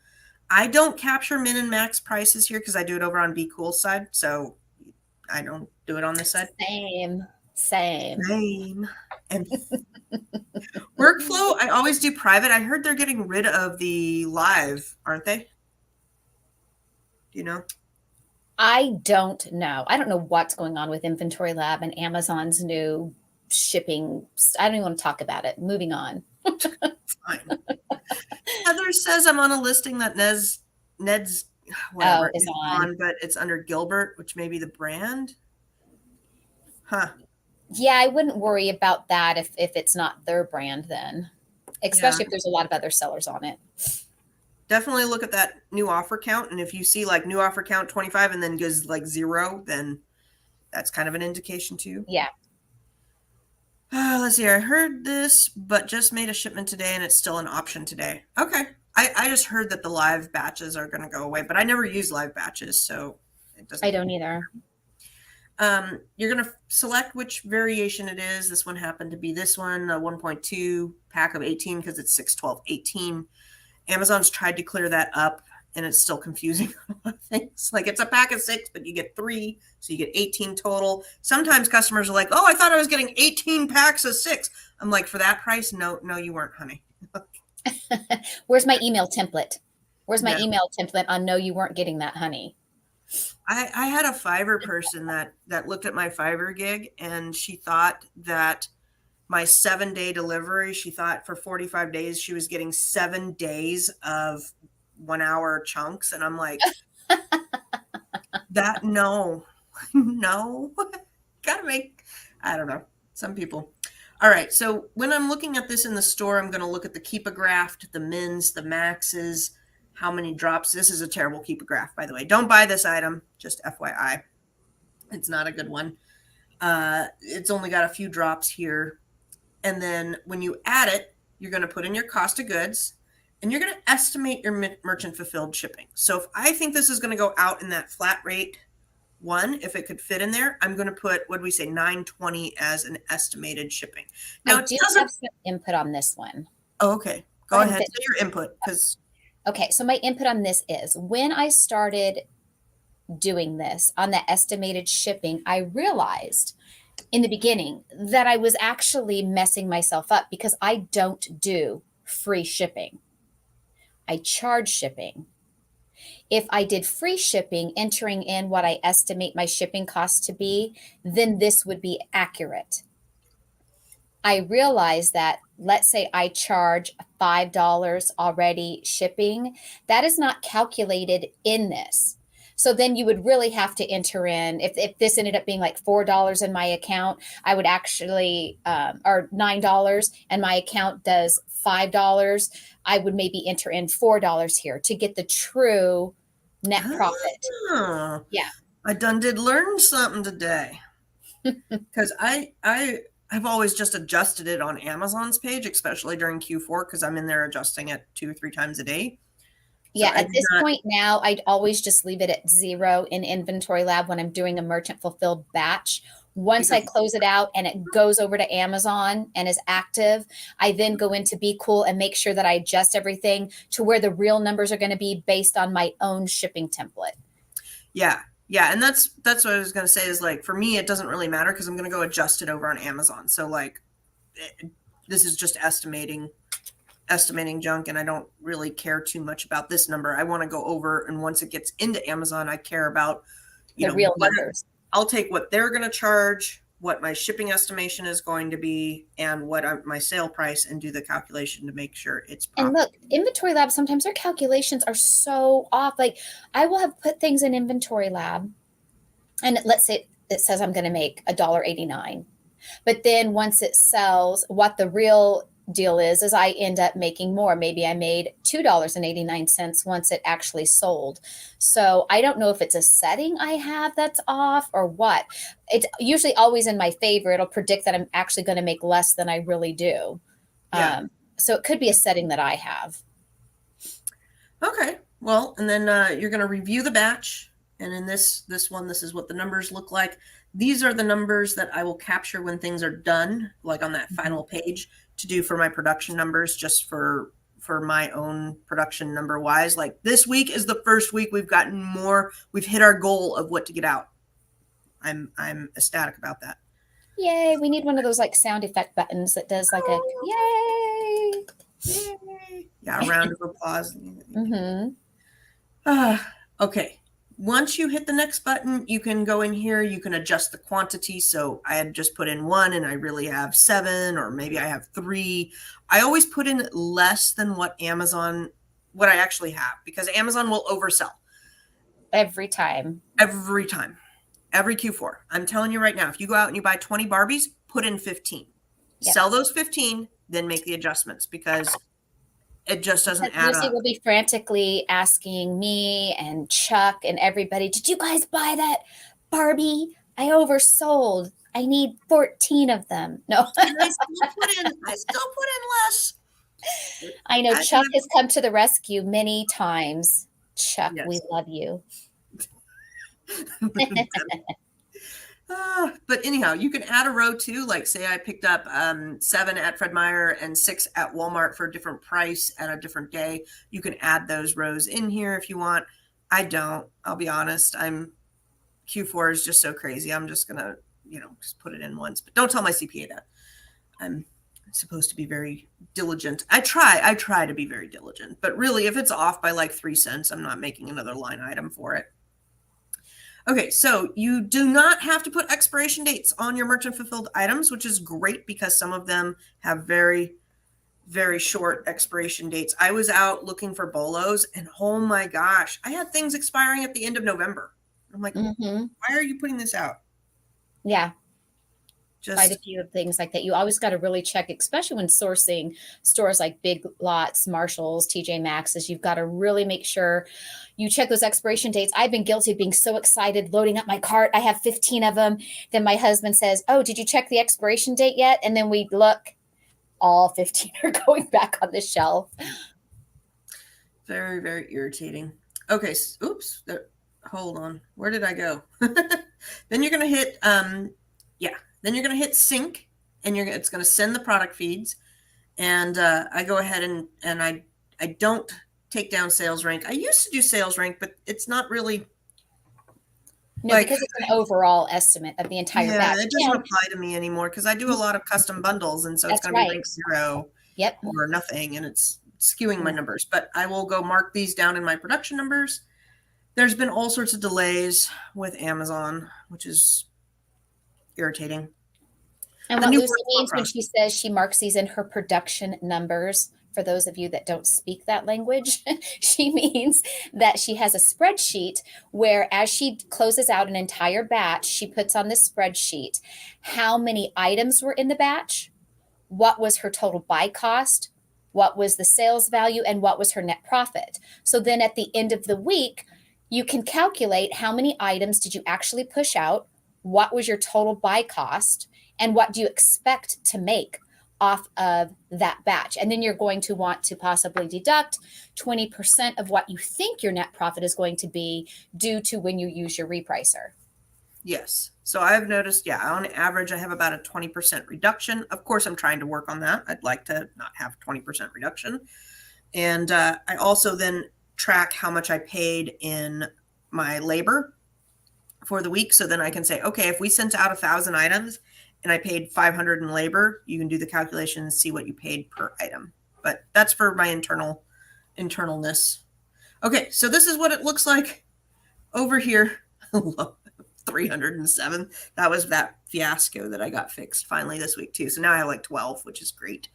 I don't capture min and max prices here because I do it over on Be Cool side. So I don't do it on this side. Same. And workflow, I always do private. I heard they're getting rid of the live, aren't they? Do you know? I don't know. I don't know what's going on with Inventory Lab and Amazon's new shipping. I don't even want to talk about it. Moving on. Fine. Heather says I'm on a listing that Ned's whatever is on, but it's under Gilbert, which may be the brand. Huh. Yeah, I wouldn't worry about that if it's not their brand then, especially if there's a lot of other sellers on it. Definitely look at that new offer count. And if you see like new offer count 25 and then goes like 0, then that's kind of an indication too. Yeah. Let's see. I heard this, but just made a shipment today and it's still an option today. Okay. I just heard that the live batches are going to go away, but I never use live batches. So it doesn't. I don't either. You're going to select which variation it is. This one happened to be this one, a 1.2 pack of 18 because it's 6/12/18. Amazon's tried to clear that up and it's still confusing a lot of things. Like it's a pack of 6, but you get 3, so you get 18 total. Sometimes customers are like, oh, I thought I was getting 18 packs of 6. I'm like, for that price? No, you weren't, honey. Where's my email template? Where's my email template on no, you weren't getting that, honey? I had a Fiverr person that looked at my Fiverr gig, and she thought that my 7-day delivery, she thought for 45 days she was getting 7 days of 1 hour chunks. And I'm like, no, gotta make, I don't know, some people. All right. So when I'm looking at this in the store, I'm going to look at the keep a graph, the mins, the maxes, how many drops. This is a terrible keep a graph, by the way. Don't buy this item, just FYI. It's not a good one. It's only got a few drops here. And then when you add it, you're going to put in your cost of goods and you're going to estimate your merchant fulfilled shipping. So if I think this is going to go out in that flat rate one, if it could fit in there, I'm going to put, what do we say, $9.20 as an estimated shipping. Now, I do have some input on this one. Oh, okay. Go ahead. Say your input. Okay. So my input on this is when I started doing this on the estimated shipping, I realized in the beginning that I was actually messing myself up because I don't do free shipping. I charge shipping. If I did free shipping, entering in what I estimate my shipping cost to be, then this would be accurate. I realize that, let's say I charge $5 already shipping, that is not calculated in this. So then you would really have to enter in, if this ended up being like $4 in my account, I would actually, or $9 and my account does $5, I would maybe enter in $4 here to get the true net profit. Yeah. I done did learn something today. Because I've always just adjusted it on Amazon's page, especially during Q4, because I'm in there adjusting it 2 or 3 times a day. Yeah, so at this point now, I'd always just leave it at 0 in Inventory Lab when I'm doing a merchant fulfilled batch. Once I close it out and it goes over to Amazon and is active, I then go into Be Cool and make sure that I adjust everything to where the real numbers are going to be based on my own shipping template. Yeah. Yeah. And that's what I was going to say is like, for me, it doesn't really matter because I'm going to go adjust it over on Amazon. So like, this is just estimating junk, and I don't really care too much about this number. I want to go over, and once it gets into Amazon, I care about the real numbers. I'll take what they're going to charge, what my shipping estimation is going to be, and what my sale price, and do the calculation to make sure it's proper. And look, Inventory Lab, sometimes their calculations are so off. Like I will have put things in Inventory Lab, and let's say it says I'm going to make $1.89. But then once it sells, what the real deal is I end up making more. Maybe I made $2.89 once it actually sold. So I don't know if it's a setting I have that's off or what. It's usually always in my favor. It'll predict that I'm actually going to make less than I really do. Yeah. So it could be a setting that I have. Okay. Well, and then you're going to review the batch. And in this one, this is what the numbers look like. These are the numbers that I will capture when things are done, like on that final page, to do for my production numbers, just for my own production number wise. Like this week is the first week we've gotten more. We've hit our goal of what to get out. I'm ecstatic about that. Yay. We need one of those like sound effect buttons that does like a yay. Yay. Yeah, a round of applause. Mm-hmm. Okay. Once you hit the next button, you can go in here, you can adjust the quantity. So I had just put in 1 and I really have 7, or maybe I have 3. I always put in less than what I actually have, because Amazon will oversell. Every time. Every Q4. I'm telling you right now, if you go out and you buy 20 Barbies, put in 15. Yep. Sell those 15, then make the adjustments, because it just doesn't add Lucy up. will be frantically asking me and Chuck and everybody, did you guys buy that Barbie? I oversold. I need 14 of them. No. And I still put in less. I know Chuck has come to the rescue many times. Chuck, yes. We love you. But anyhow, you can add a row too. Like say I picked up 7 at Fred Meyer and 6 at Walmart for a different price at a different day. You can add those rows in here if you want. I don't. I'll be honest. Q4 is just so crazy. I'm just gonna, just put it in once. But don't tell my CPA that. I'm supposed to be very diligent. I try to be very diligent. But really, if it's off by like 3 cents, I'm not making another line item for it. Okay, so you do not have to put expiration dates on your merchant fulfilled items, which is great because some of them have very, very short expiration dates. I was out looking for BOLOs and oh my gosh, I had things expiring at the end of November. I'm like, why are you putting this out? Yeah. Quite a few of things like that. You always got to really check, especially when sourcing stores like Big Lots, Marshalls, TJ Maxx's. You've got to really make sure you check those expiration dates. I've been guilty of being so excited, loading up my cart. I have 15 of them. Then my husband says, oh, did you check the expiration date yet? And then we look, all 15 are going back on the shelf. Very, very irritating. Okay. Oops. Hold on. Where did I go? Then you're going to hit, Then you're going to hit sync, and it's going to send the product feeds. And I go ahead and I don't take down sales rank. I used to do sales rank, but it's not really. No, because it's an overall estimate of the entire batch. It doesn't apply to me anymore because I do a lot of custom bundles, and so it's going to be rank 0 or nothing, and it's skewing my numbers. But I will go mark these down in my production numbers. There's been all sorts of delays with Amazon, which is irritating. And what Lucy means when she says she marks these in her production numbers, for those of you that don't speak that language, she means that she has a spreadsheet where as she closes out an entire batch, she puts on this spreadsheet how many items were in the batch, what was her total buy cost, what was the sales value, and what was her net profit. So then at the end of the week, you can calculate how many items did you actually push out, what was your total buy cost, and what do you expect to make off of that batch? And then you're going to want to possibly deduct 20% of what you think your net profit is going to be due to when you use your repricer. Yes. So I've noticed, on average, I have about a 20% reduction. Of course, I'm trying to work on that. I'd like to not have 20% reduction. And I also then track how much I paid in my labor for the week. So then I can say, okay, if we sent out 1,000 items and I paid 500 in labor, you can do the calculation and see what you paid per item. But that's for my internalness. Okay, so this is what it looks like over here. 3 307. That was that fiasco that I got fixed finally this week too. So now I have like 12, which is great.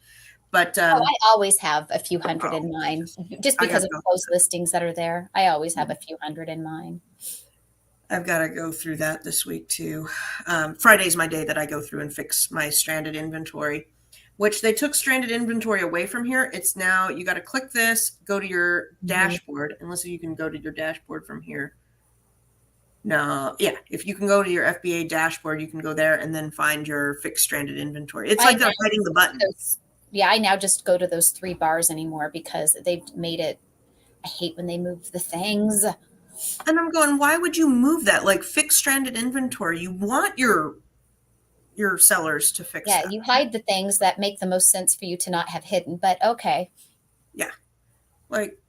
But Oh, I always have a few hundred in oh, mine just I because gotta of go. closed listings that are there. I always have a few hundred in mine. I've got to go through that this week too. Friday's my day that I go through and fix my stranded inventory, which they took stranded inventory away from here. It's now you got to click this, go to your dashboard, unless you can go to your dashboard from here. No, yeah, if you can go to your FBA dashboard, you can go there and then find your fixed stranded inventory. It's like they're hiding the button. Yeah, I now just go to those 3 bars anymore because they've made it. I hate when they move the things. And I'm going, why would you move that? Like fixed stranded inventory. You want your sellers to fix Yeah, that. you hide the things that make the most sense for you to not have hidden, but okay. Yeah. Like,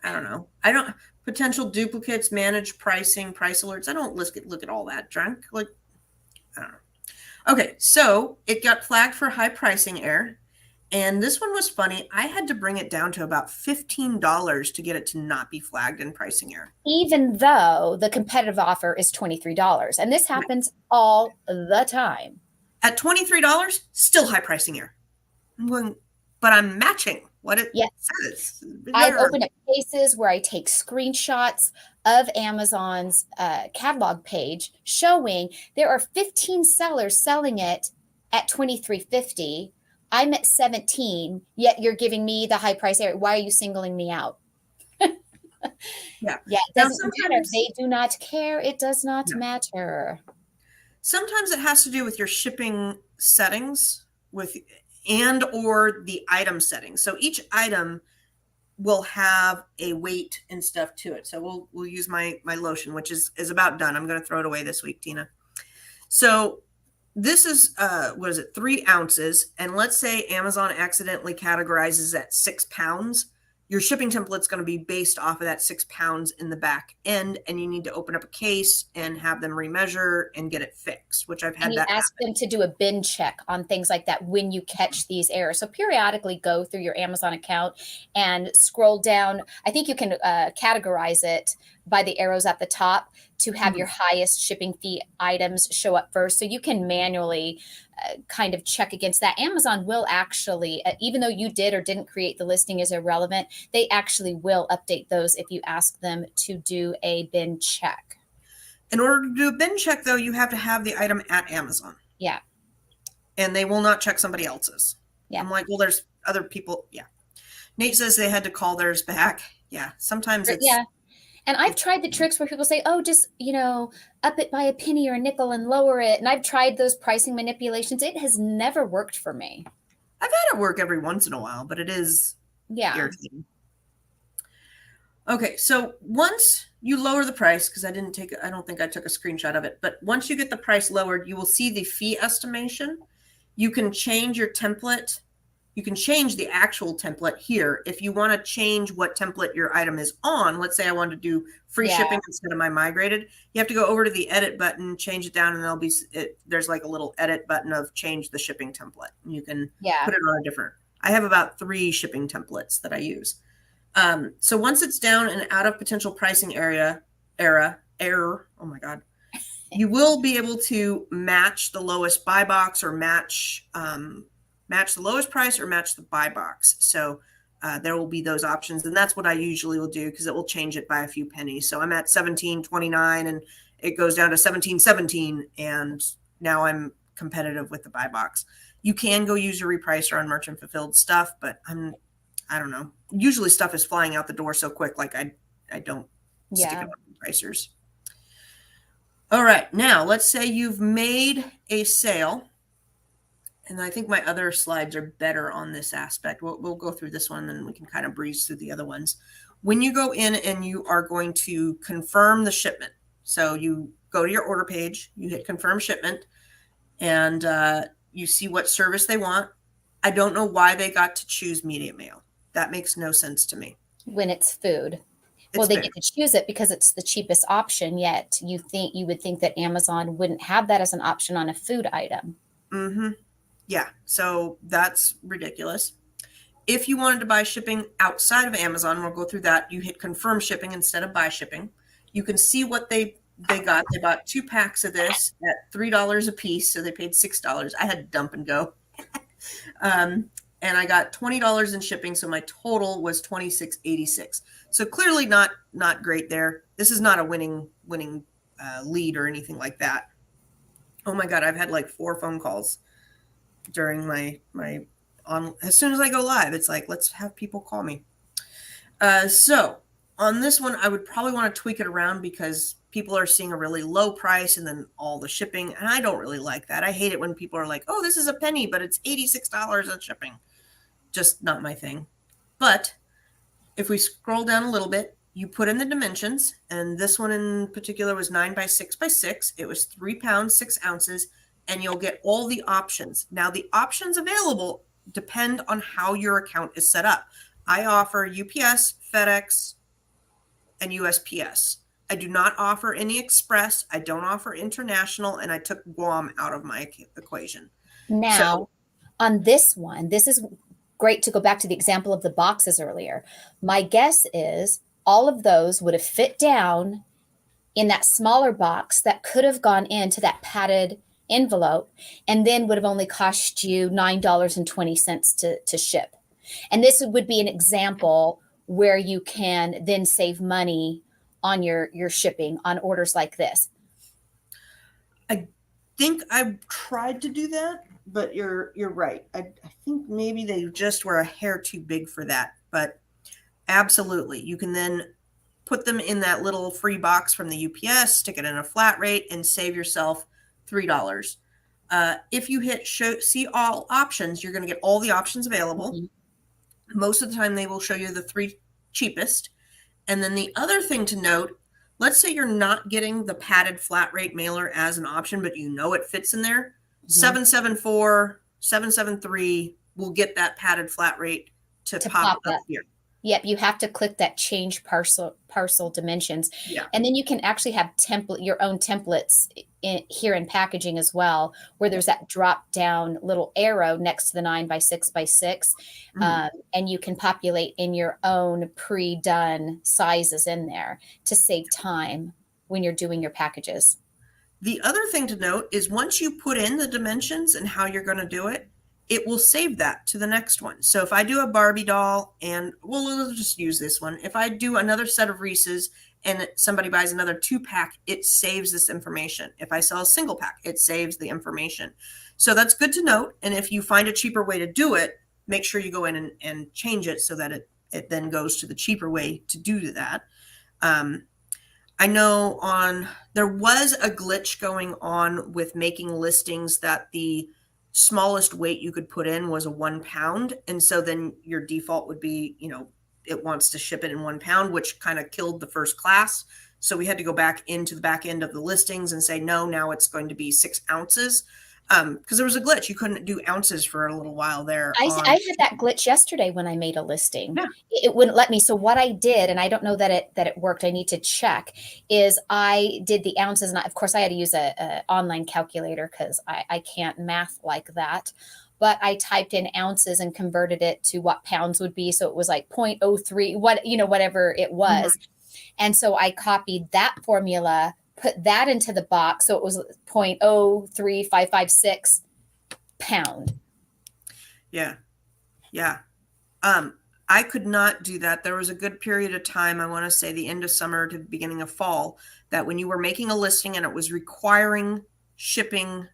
I don't know. I don't potential duplicates, manage pricing, price alerts. I don't look at all that junk. Like, I don't know. Okay, so it got flagged for high pricing error. And this one was funny. I had to bring it down to about $15 to get it to not be flagged in pricing error. Even though the competitive offer is $23. And this happens all the time. At $23, still high pricing error. I'm going, but I'm matching what it says. I've opened up cases where I take screenshots of Amazon's catalog page showing there are 15 sellers selling it at $23.50. I'm at 17, yet you're giving me the high price area. Why are you singling me out? Yeah. It doesn't matter. They do not care. It does not matter. Sometimes it has to do with your shipping settings or the item settings. So each item will have a weight and stuff to it. So we'll use my lotion, which is about done. I'm going to throw it away this week, Tina. So this is, 3 ounces. And let's say Amazon accidentally categorizes at 6 pounds. Your shipping template's going to be based off of that 6 pounds in the back end. And you need to open up a case and have them remeasure and get it fixed, which I've had that happen. And you ask them to do a bin check on things like that when you catch these errors. So periodically go through your Amazon account and scroll down. I think you can categorize it by the arrows at the top to have your highest shipping fee items show up first. So you can manually kind of check against that. Amazon will actually, even though you did or didn't create the listing is irrelevant, they actually will update those if you ask them to do a bin check. In order to do a bin check, though, you have to have the item at Amazon. Yeah. And they will not check somebody else's. Yeah. I'm like, well, there's other people. Yeah. Nate says they had to call theirs back. Yeah. Sometimes it's. Yeah. And I've tried the tricks where people say, oh, just, up it by a penny or a nickel and lower it. And I've tried those pricing manipulations. It has never worked for me. I've had it work every once in a while, but it is irritating. Okay, so once you lower the price, because I don't think I took a screenshot of it, but once you get the price lowered, you will see the fee estimation. You can change your template. You can change the actual template here. If you want to change what template your item is on, let's say I want to do free shipping instead of my migrated, you have to go over to the edit button, change it down, and there's like a little edit button of change the shipping template. You can put it on a different. I have about 3 shipping templates that I use. So once it's down and out of potential pricing error, oh my God, you will be able to match the lowest buy box or match the lowest price or match the buy box. So there will be those options. And that's what I usually will do because it will change it by a few pennies. So I'm at $17.29 and it goes down to $17.17. And now I'm competitive with the buy box. You can go use your repricer on merchant fulfilled stuff, but I don't know. Usually stuff is flying out the door so quick. Like I don't stick it on repricers. All right. Now let's say you've made a sale. And I think my other slides are better on this aspect. We'll go through this one and we can kind of breeze through the other ones. When you go in and you are going to confirm the shipment. So you go to your order page, you hit confirm shipment, and you see what service they want. I don't know why they got to choose media mail. That makes no sense to me. When it's food. Well, they get to choose it because it's the cheapest option, yet you would think that Amazon wouldn't have that as an option on a food item. Mm-hmm. Yeah, so that's ridiculous. If you wanted to buy shipping outside of Amazon, we'll go through that. You hit confirm shipping instead of buy shipping. You can see what they they bought 2 packs of this at $3 a piece, so they paid $6. I had to dump and go. And I got $20 in shipping, so my total was $26.86. So clearly not great there. This is not a winning lead or anything like that. Oh my god, I've had like 4 phone calls during my on as soon as I go live. It's like, let's have people call me. So on this one, I would probably want to tweak it around because people are seeing a really low price and then all the shipping, and I don't really like that. I hate it when people are like, oh, this is a penny, but it's $86 in shipping. Just not my thing. But if we scroll down a little bit, you put in the dimensions, and this one in particular was 9 by 6 by 6. It was 3 pounds, 6 ounces, and you'll get all the options. Now, the options available depend on how your account is set up. I offer UPS, FedEx, and USPS. I do not offer any express. I don't offer international, and I took Guam out of my equation. Now, on this one, this is great to go back to the example of the boxes earlier. My guess is all of those would have fit down in that smaller box that could have gone into that padded envelope and then would have only cost you $9.20 to ship. And this would be an example where you can then save money on your shipping on orders like this. I think I tried to do that, but you're right. I think maybe they just were a hair too big for that, but absolutely. You can then put them in that little free box from the UPS, stick it in a flat rate, and save yourself $3. If you hit see all options, you're going to get all the options available. Mm-hmm. Most of the time, they will show you the 3 cheapest. And then the other thing to note, let's say you're not getting the padded flat rate mailer as an option, but you know it fits in there. Mm-hmm. 774, 773 will get that padded flat rate to pop up here. Yep, you have to click that change parcel dimensions. Yeah. And then you can actually have your own templates here in packaging as well, where there's that drop down little arrow next to the 9 by 6 by 6. Mm-hmm. And you can populate in your own pre-done sizes in there to save time when you're doing your packages. The other thing to note is once you put in the dimensions and how you're going to do it, it will save that to the next one. So if I do a Barbie doll, and we'll just use this one. If I do another set of Reese's and somebody buys another 2-pack, it saves this information. If I sell a single pack, it saves the information. So that's good to note. And if you find a cheaper way to do it, make sure you go in and change it so that it then goes to the cheaper way to do that. I know there was a glitch going on with making listings that the smallest weight you could put in was a 1 pound. And so then your default would be, it wants to ship it in 1 pound, which kind of killed the first class. So we had to go back into the back end of the listings and say, no, now it's going to be 6 ounces. Because there was a glitch. You couldn't do ounces for a little while there. I had that glitch yesterday when I made a listing. Yeah. It wouldn't let me. So what I did, and I don't know that it worked, I need to check, is I did the ounces. And of course I had to use a online calculator because I can't math like that. But I typed in ounces and converted it to what pounds would be. So it was like 0.03, whatever it was. Mm-hmm. And so I copied that formula, put that into the box. So it was 0.03556 pound. Yeah. Yeah. I could not do that. There was a good period of time, I want to say the end of summer to the beginning of fall, that when you were making a listing and it was requiring shipping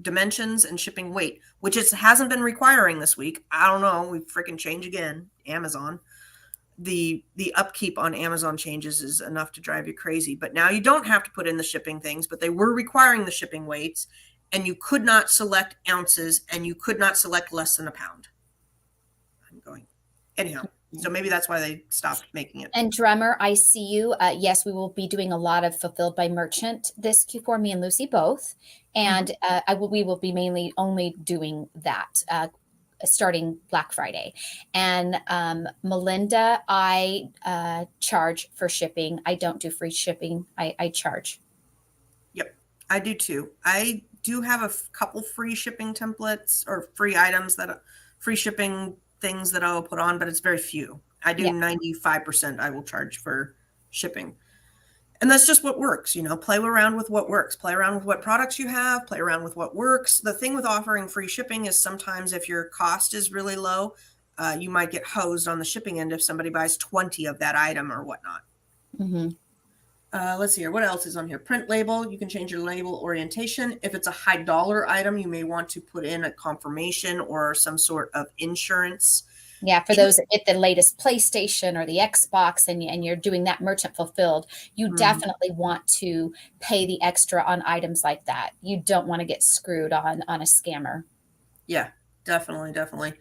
dimensions and shipping weight, which it hasn't been requiring this week. I don't know. We freaking change again. Amazon. The upkeep on Amazon changes is enough to drive you crazy. But now you don't have to put in the shipping things, but they were requiring the shipping weights, and you could not select ounces, and you could not select less than a pound. I'm going. Anyhow, so maybe that's why they stopped making it. And Drummer, I see you. Yes, we will be doing a lot of Fulfilled by Merchant this Q4, me and Lucy both. And we will be mainly only doing that. Starting Black Friday. And Melinda, I charge for shipping. I don't do free shipping. I charge. Yep, I do too. I do have a couple free shipping templates or free items free shipping things that I'll put on, but it's very few. I do 95% I will charge for shipping. And that's just what works, play around with what works, play around with what products you have, play around with what works. The thing with offering free shipping is sometimes if your cost is really low, you might get hosed on the shipping end if somebody buys 20 of that item or whatnot. Mm-hmm. Let's see here. What else is on here? Print label. You can change your label orientation. If it's a high dollar item, you may want to put in a confirmation or some sort of insurance. Yeah, for those that get the latest PlayStation or the Xbox and you're doing that merchant fulfilled, you definitely want to pay the extra on items like that. You don't want to get screwed on a scammer. Yeah, definitely.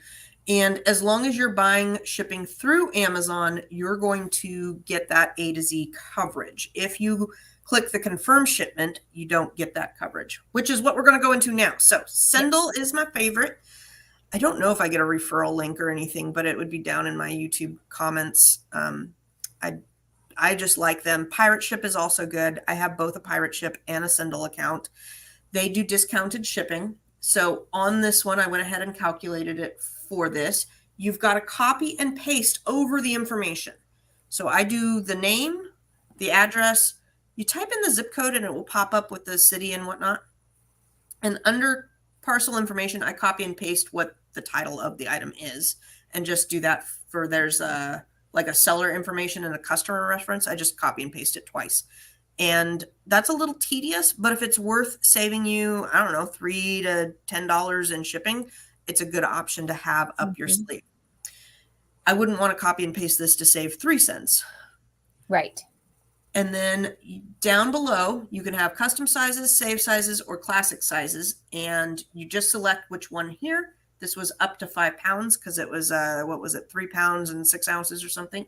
And as long as you're buying shipping through Amazon, you're going to get that A to Z coverage. If you click the confirm shipment, you don't get that coverage, which is what we're going to go into now. So Sendle is my favorite. I don't know if I get a referral link or anything, but it would be down in my YouTube comments. I just like them. Pirate Ship is also good. I have both a Pirate Ship and a Sendle account. They do discounted shipping. So on this one, I went ahead and calculated it for this. You've got to copy and paste over the information. So I do the name, the address. You type in the zip code and it will pop up with the city and whatnot. And under parcel information, I copy and paste what the title of the item is and just do that for there's like a seller information and a customer reference. I just copy and paste it twice. And that's a little tedious, but if it's worth saving you, I don't know, $3 to $10 in shipping, it's a good option to have up your sleeve. I wouldn't want to copy and paste this to save 3 cents. Right. And then down below, you can have custom sizes, save sizes, or classic sizes. And you just select which one here. This was up to 5 pounds because it was, 3 pounds and 6 ounces or something.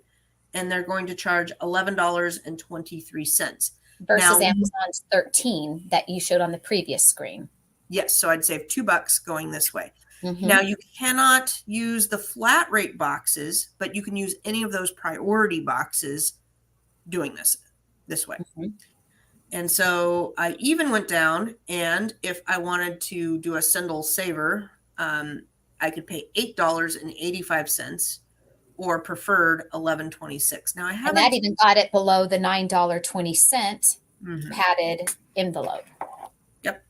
And they're going to charge $11.23. Versus Amazon's 13 that you showed on the previous screen. Yes, so I'd save $2 going this way. Now you cannot use the flat rate boxes, but you can use any of those priority boxes doing this way. And so I even went down, and if I wanted to do a Sendle saver, I could pay $8.85 or preferred $11.26. Now I haven't, and that even got it below the $9.20 padded envelope. Yep.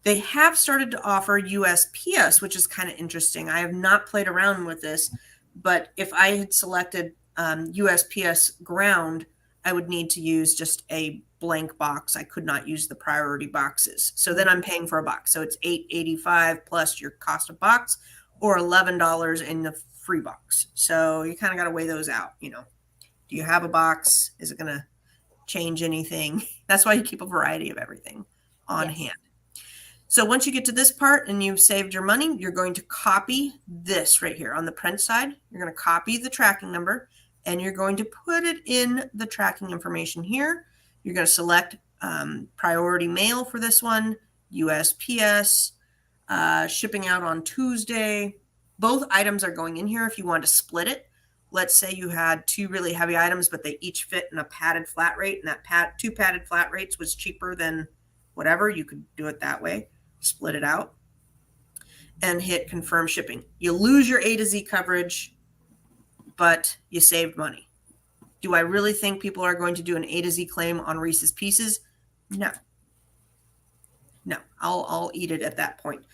They have started to offer USPS, which is kind of interesting. I have not played around with this, but if I had selected USPS ground, I would need to use just a blank box. I could not use the priority boxes. So then I'm paying for a box. So it's $8.85 plus your cost of box, or $11 in the free box. So you kind of got to weigh those out. Do you have a box? Is it going to change anything? That's why you keep a variety of everything on hand. So once you get to this part and you've saved your money, you're going to copy this right here on the print side. You're going to copy the tracking number and you're going to put it in the tracking information here. You're going to select priority mail for this one, USPS, shipping out on Tuesday. Both items are going in here if you want to split it. Let's say you had 2 really heavy items, but they each fit in a padded flat rate, and that 2 padded flat rates was cheaper than whatever. You could do it that way, split it out, and hit confirm shipping. You lose your A to Z coverage, but you saved money. Do I really think people are going to do an A to Z claim on Reese's Pieces? No. I'll eat it at that point.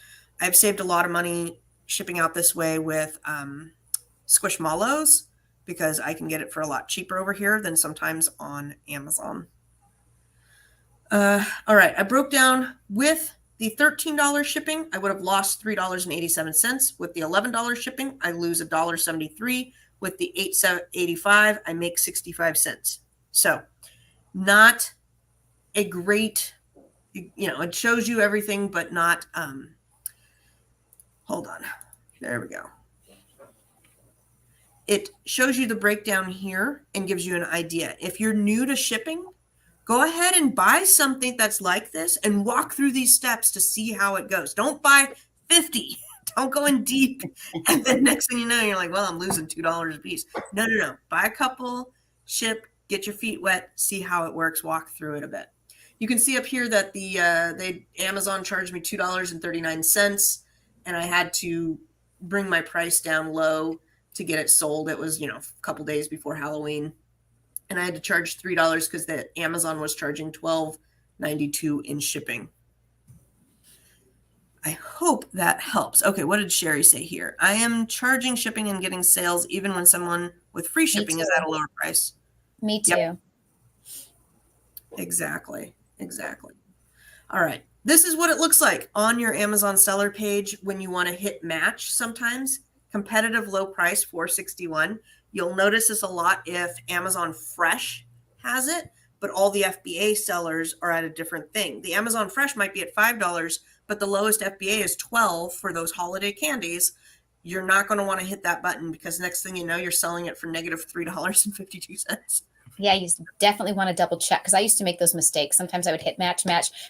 I've saved a lot of money shipping out this way with Squishmallows because I can get it for a lot cheaper over here than sometimes on Amazon. All right, I broke down with the $13 shipping, I would have lost $3.87. With the $11 shipping, I lose $1.73. With the $8.85, I make 65 cents. So not a great, it shows you everything, but not, hold on. There we go. It shows you the breakdown here and gives you an idea. If you're new to shipping, go ahead and buy something that's like this and walk through these steps to see how it goes. Don't buy 50. Don't go in deep. And then next thing you know, you're like, well, I'm losing $2 a piece. No. Buy a couple, ship, get your feet wet, see how it works, walk through it a bit. You can see up here that Amazon charged me $2.39, and I had to bring my price down low to get it sold. It was, a couple days before Halloween. and I had to charge $3 because the Amazon was charging $12.92 in shipping. I hope that helps. Okay, what did Sherry say here? I am charging shipping and getting sales even when someone with free shipping is at a lower price. Me too. Yep. Exactly. All right. This is what it looks like on your Amazon seller page when you want to hit match sometimes. Competitive low price, $4.61. You'll notice this a lot if Amazon Fresh has it, but all the FBA sellers are at a different thing. The Amazon Fresh might be at $5, but the lowest FBA is $12 for those holiday candies. You're not going to want to hit that button because next thing you know, you're selling it for negative $3.52. Yeah, you definitely want to double check because I used to make those mistakes. Sometimes I would hit match.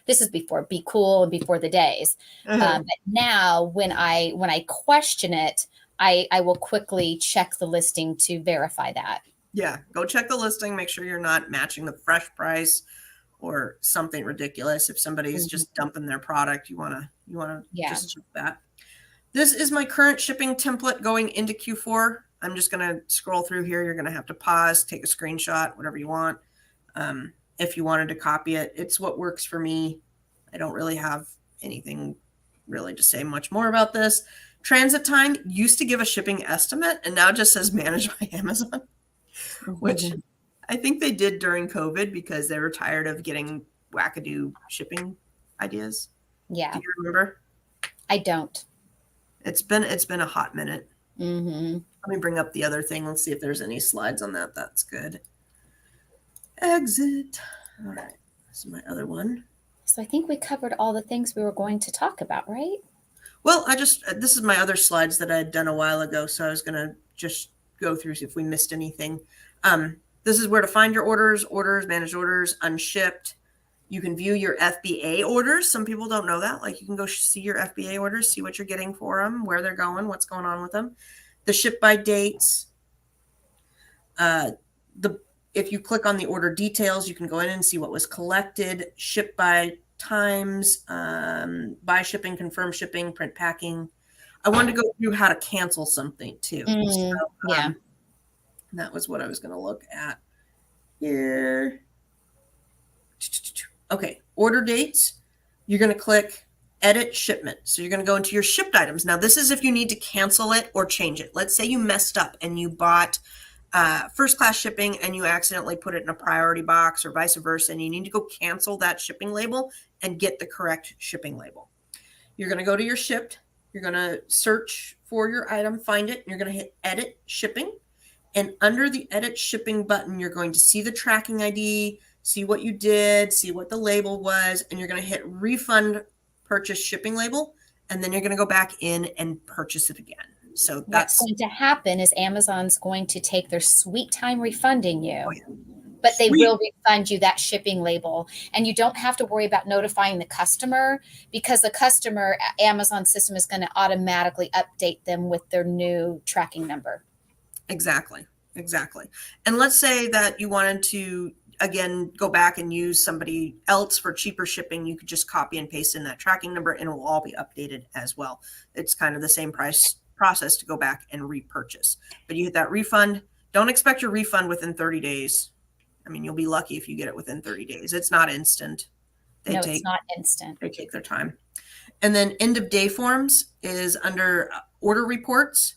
This is before Be Cool and before the days. But now when I question it, I will quickly check the listing to verify that. Yeah, go check the listing. Make sure you're not matching the fresh price or something ridiculous. If somebody's just dumping their product, you want to just check that. This is my current shipping template going into Q4. I'm just going to scroll through here. You're going to have to pause, take a screenshot, whatever you want. If you wanted to copy it, it's what works for me. I don't really have anything really to say much more about this. Transit time used to give a shipping estimate and now just says managed by Amazon, which I think they did during COVID because they were tired of getting wackadoo shipping ideas. Yeah. Do you remember? I don't. It's been a hot minute. Let me bring up the other thing. Let's see if there's any slides on that. That's good. Exit. All right. This is my other one. So I think we covered all the things we were going to talk about, right? Well, this is my other slides that I had done a while ago. So I was going to just go through see if we missed anything. This is where to find your orders, managed orders, unshipped. You can view your FBA orders. Some people don't know that. Like you can go see your FBA orders, see what you're getting for them, where they're going, what's going on with them. The ship by dates. If you click on the order details, you can go in and see what was collected, ship by times, buy shipping, confirm shipping, print packing. I wanted to go through how to cancel something too. Yeah. That was what I was going to look at here. Okay, order dates. You're going to click edit shipment. So you're going to go into your shipped items. Now, this is if you need to cancel it or change it. Let's say you messed up and you bought first class shipping and you accidentally put it in a priority box or vice versa, and you need to go cancel that shipping label and get the correct shipping label. You're going to go to your shipped. You're going to search for your item, find it, and you're going to hit edit shipping. And under the edit shipping button, you're going to see the tracking ID, see what you did, see what the label was, and you're going to hit refund purchase shipping label, and then you're going to go back in and purchase it again. So what's going to happen is Amazon's going to take their sweet time refunding you, but they will refund you that shipping label, and you don't have to worry about notifying the customer because the customer Amazon system is going to automatically update them with their new tracking number. Exactly. And let's say that you wanted to, again, go back and use somebody else for cheaper shipping. You could just copy and paste in that tracking number and it will all be updated as well. It's kind of the same process to go back and repurchase. But you hit that refund. Don't expect your refund within 30 days. I mean, you'll be lucky if you get it within 30 days. It's not instant. It's not instant. They take their time. And then end of day forms is under order reports,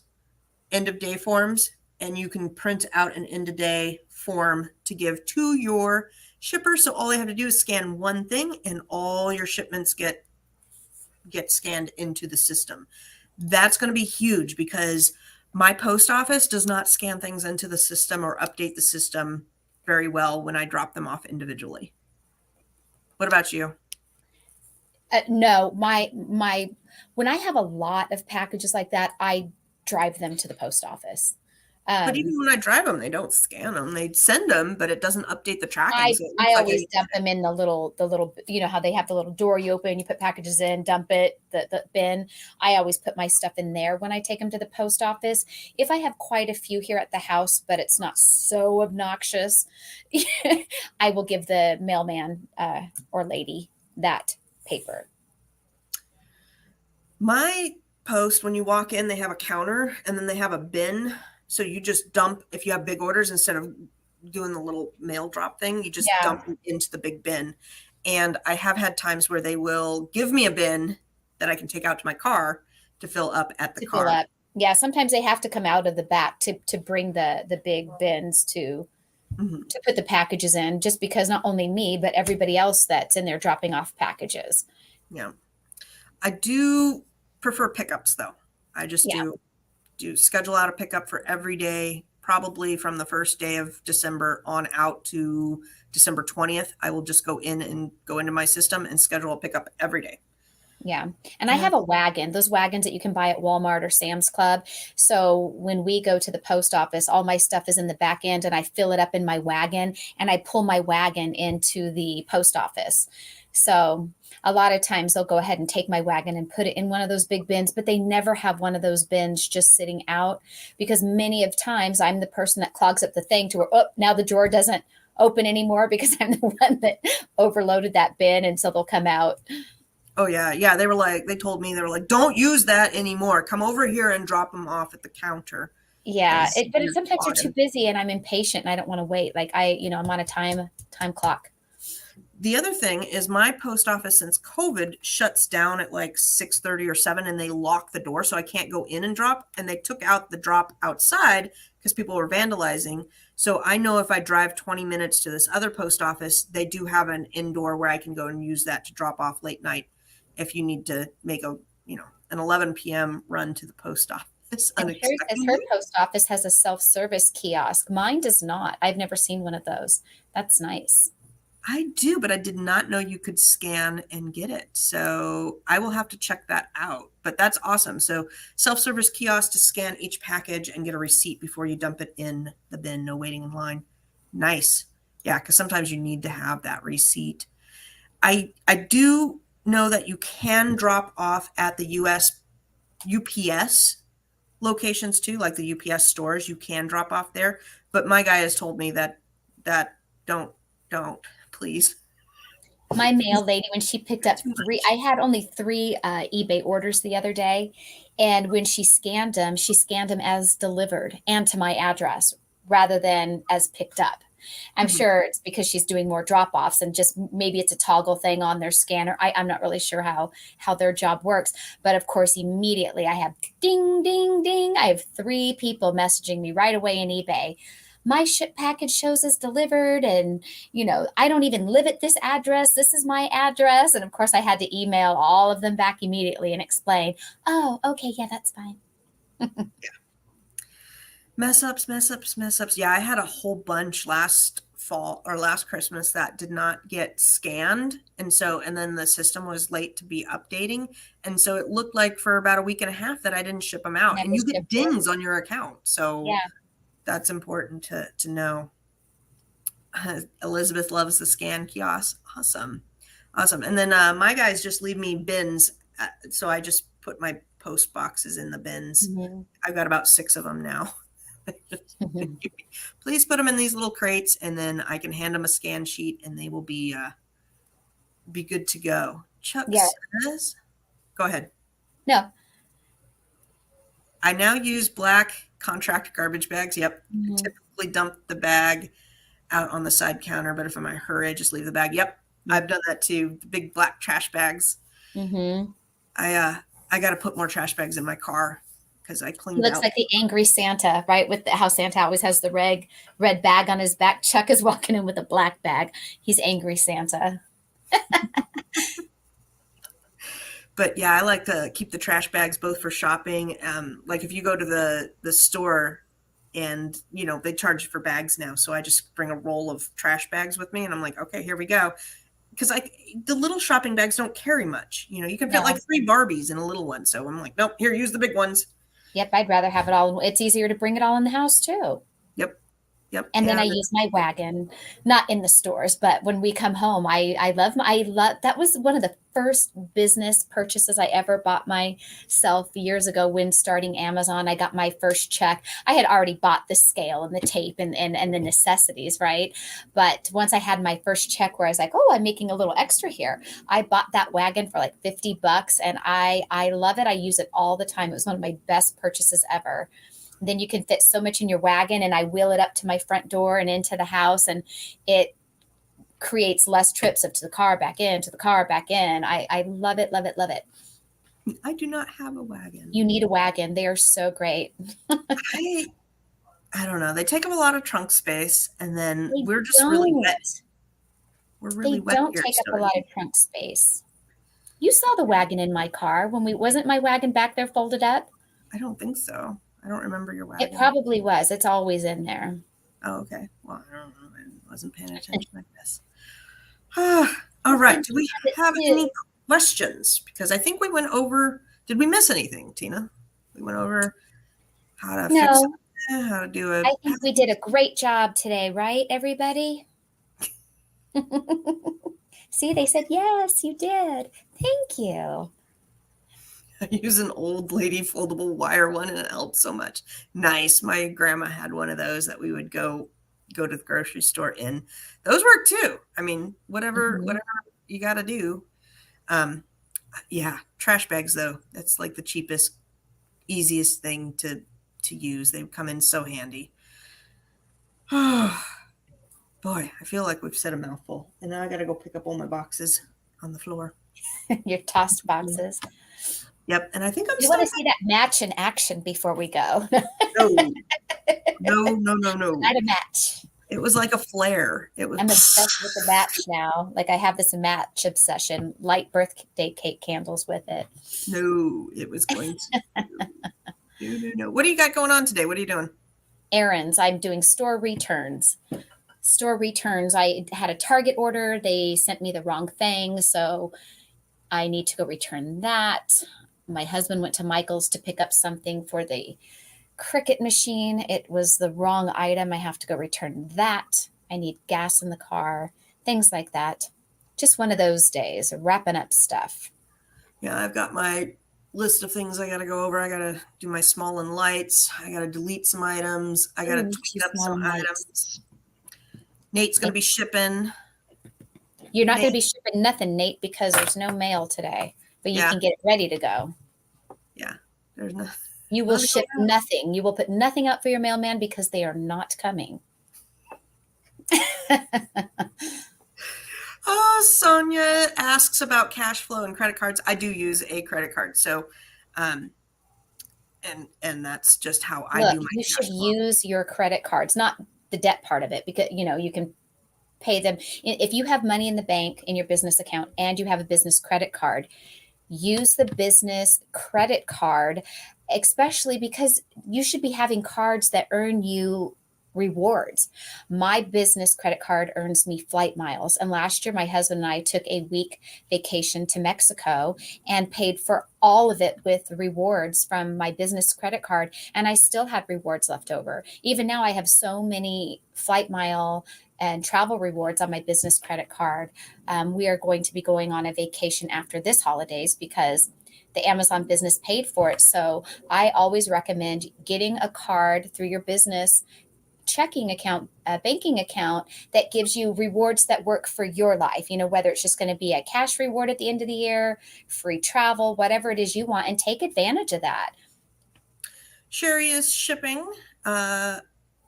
end of day forms. And you can print out an end of day form to give to your shipper. So all they have to do is scan one thing and all your shipments get scanned into the system. That's going to be huge because my post office does not scan things into the system or update the system very well when I drop them off individually. What about you? No, my when I have a lot of packages like that, I drive them to the post office. But even when I drive them, they don't scan them. They send them, but it doesn't update the tracking. I always dump them in the little, you know how they have the little door you open, you put packages in, dump it, the bin. I always put my stuff in there when I take them to the post office. If I have quite a few here at the house, but it's not so obnoxious, I will give the mailman or lady that paper. My post, when you walk in, they have a counter and then they have a bin. So you just dump, if you have big orders, instead of doing the little mail drop thing. You just Yeah, dump them into the big bin. And I have had times where they will give me a bin that I can take out to my car to fill up at the to fill car. up. Yeah, sometimes they have to come out of the back to bring the big bins Mhm. to put the packages in, just because not only me but everybody else that's in there dropping off packages. Yeah. I do prefer pickups though. I just Yeah. do schedule out a pickup for every day, probably from the first day of December on out to December 20th. I will just go in and go into my system and schedule a pickup every day. Yeah. And I And have a wagon, those wagons that you can buy at Walmart or Sam's Club. So when we go to the post office, all my stuff is in the back end and I fill it up in my wagon and I pull my wagon into the post office. So a lot of times they'll go ahead and take my wagon and put it in one of those big bins, but they never have one of those bins just sitting out because many of times I'm the person that clogs up the thing to where, oh, now the drawer doesn't open anymore because I'm the one that overloaded that bin. And so they'll come out. oh yeah, yeah, they told me, they were like, don't use that anymore. Come over here and drop them off at the counter Yeah, because but you're sometimes they're too clogging. busy and I'm impatient and I don't want to wait. Like I'm on a time clock. The other thing is my post office since COVID shuts down at like 6:30 or 7 and they lock the door so I can't go in and drop, and they took out the drop outside because people were vandalizing. So I know if I drive 20 minutes to this other post office, they do have an indoor where I can go and use that to drop off late night if you need to make an 11 p.m. run to the post office And hers, as her unexpectedly. post office has a self-service kiosk. Mine does not. I've never seen one of those. That's nice. I do, but I did not know you could scan and get it. So I will have to check that out. But that's awesome. So self-service kiosk to scan each package and get a receipt before you dump it in the bin. No waiting in line. Nice. Yeah, because sometimes you need to have that receipt. I do know that you can drop off at the UPS locations too, like the UPS stores. You can drop off there. But my guy has told me that don't please. My mail lady, when she picked up Too three, much. I had only three eBay orders the other day. And when she scanned them as delivered and to my address rather than as picked up. I'm Mhm. sure it's because she's doing more drop offs and just maybe it's a toggle thing on their scanner. I'm not really sure how their job works. But of course, immediately I have ding, ding, ding. I have three people messaging me right away in eBay. My ship package shows as delivered, and I don't even live at this address. This is my address. And of course, I had to email all of them back immediately and explain, oh, okay, yeah, that's fine. Mess ups, mess ups, mess ups. Yeah, I had a whole bunch last fall or last Christmas that did not get scanned. And then the system was late to be updating. And so it looked like for about a week and a half that I didn't ship them out. And Never you get shipped it. dings on your account. So Yeah. that's important to know. Elizabeth loves the scan kiosk. Awesome. Awesome. And then my guys just leave me bins. So I just put my post boxes in the bins. Mhm. I've got about 6 of them now. Mhm. Please put them in these little crates, and then I can hand them a scan sheet, and they will be good to go. Chuck Yeah. says, "Go ahead." No. I now use black contract garbage bags. Yep, I Mhm. typically dump the bag out on the side counter, but if I'm in a hurry, I just leave the bag. Yep, I've done that too. The big black trash bags. Mhm. I got to put more trash bags in my car because I He cleaned looks out. like the angry Santa, right? How Santa always has the red bag on his back. Chuck is walking in with a black bag. He's angry Santa. But yeah, I like to keep the trash bags both for shopping. Like if you go to the store and they charge for bags now, so I just bring a roll of trash bags with me, and I'm like, okay, here we go. Because the little shopping bags don't carry much. You can fit like No. 3 Barbies in a little one. So I'm like, nope, here, use the big ones. Yep, I'd rather have it all. It's easier to bring it all in the house too. Yep, yep, And then I and use my wagon, not in the stores, but when we come home, I love that was one of the first business purchases I ever bought myself years ago when starting Amazon. I got my first check. I had already bought the scale and the tape and the necessities, right? But once I had my first check where I was like, oh, I'm making a little extra here, I bought that wagon for like $50 and I love it. I use it all the time. It was one of my best purchases ever. then you can fit so much in your wagon, and I wheel it up to my front door and into the house, and it creates less trips up to the car, back in, to the car, back in. I love it, love it, love it. I do not have a wagon. You need a wagon. They are so great. I I don't know. They take up a lot of trunk space, and then They we're just really don't. wet. We're really They wet don't here. take up So a lot of trunk space. You saw the wagon in my car when wasn't my wagon back there folded up? I don't think so. I don't remember your It wagon. probably was. It's always in there. Oh, okay. Well, I don't know. I wasn't paying attention, I guess. All right. Do we have any questions? Because I think we went over. Did we miss anything, Tina? We went over how to fix it, how to do it. I think we did a great job today, right, everybody? See, they said, yes, you did. Thank you. I use an old lady foldable wire one, and it helped so much. Nice. My grandma had one of those that we would go to the grocery store in. Those work too. I mean, whatever you got to do. Yeah, trash bags though. That's like the cheapest, easiest thing to use. They come in so handy. Oh, boy, I feel like we've said a mouthful, and now I got to go pick up all my boxes on the floor. Your tossed boxes. Yep, and I think I'm. You want to see that match in action before we go? No. Not a match. It was like a flare. It was. I'm obsessed with the match now. Like I have this match obsession. Light birthday cake candles with it. No, it was going to. No. What do you got going on today? What are you doing? Errands. I'm doing store returns. Store returns. I had a Target order. They sent me the wrong thing, so I need to go return that. My husband went to Michael's to pick up something for the Cricut machine. It was the wrong item. I have to go return that. I need gas in the car, things like that. Just one of those days, wrapping up stuff. Yeah, I've got my list of things I got to go over. I got to do my small and lights. I got to delete some items. I got to tweak up some items. Nate's going to be shipping. You're not going to be shipping nothing, Nate, because there's no mail today, but you can get it ready to go. Yeah, there's no. You will ship nothing. You will put nothing out for your mailman because they are not coming. Sonia asks about cash flow and credit cards. I do use a credit card, so, and that's just how I do my. You should use your credit cards, not the debt part of it, because you can pay them. If you have money in the bank in your business account and you have a business credit card, use the business credit card, especially because you should be having cards that earn you rewards. My business credit card earns me flight miles. And last year, my husband and I took a week vacation to Mexico and paid for all of it with rewards from my business credit card. And I still had rewards left over. Even now, I have so many flight mile and travel rewards on my business credit card. We are going to be going on a vacation after this holidays because the Amazon business paid for it. So I always recommend getting a card through your business checking account, banking account that gives you rewards that work for your life, whether it's just going to be a cash reward at the end of the year, free travel, whatever it is you want, and take advantage of that. Sherry is shipping.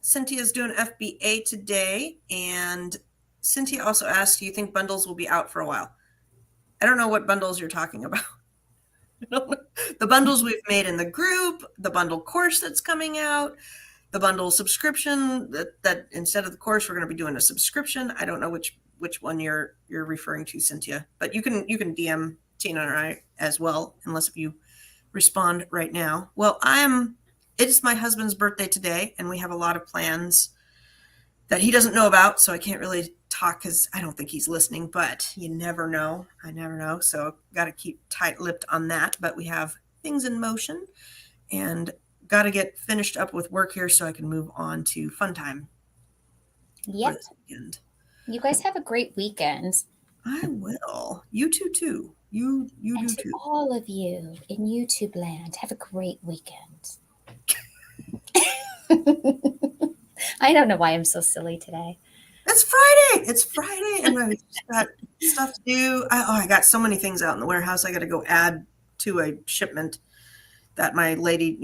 Cynthia's doing FBA today. And Cynthia also asked, do you think bundles will be out for a while? I don't know what bundles you're talking about. The bundles we've made in the group, the bundle course that's coming out, the bundle subscription that instead of the course, we're going to be doing a subscription. I don't know which one you're referring to, Cynthia, but you can DM Tina and I as well, unless if you respond right now. Well, it's my husband's birthday today, and we have a lot of plans that he doesn't know about, so I can't really talk because I don't think he's listening, but you never know. I never know. So got to keep tight-lipped on that, but we have things in motion and got to get finished up with work here so I can move on to fun time. Yep. You guys have a great weekend. I will. You too. You do too. All of you in YouTube land, have a great weekend. I don't know why I'm so silly today. It's Friday, and I've got stuff to do. I got so many things out in the warehouse. I got to go add to a shipment that my lady,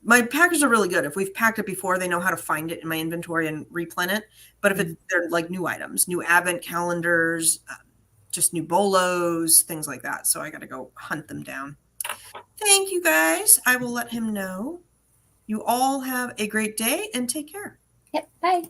my packers are really good. If we've packed it before, they know how to find it in my inventory and replen it. But if they're like new items, new advent calendars, just new bolos, things like that. So I got to go hunt them down. Thank you guys. I will let him know. You all have a great day and take care. Yep. Bye.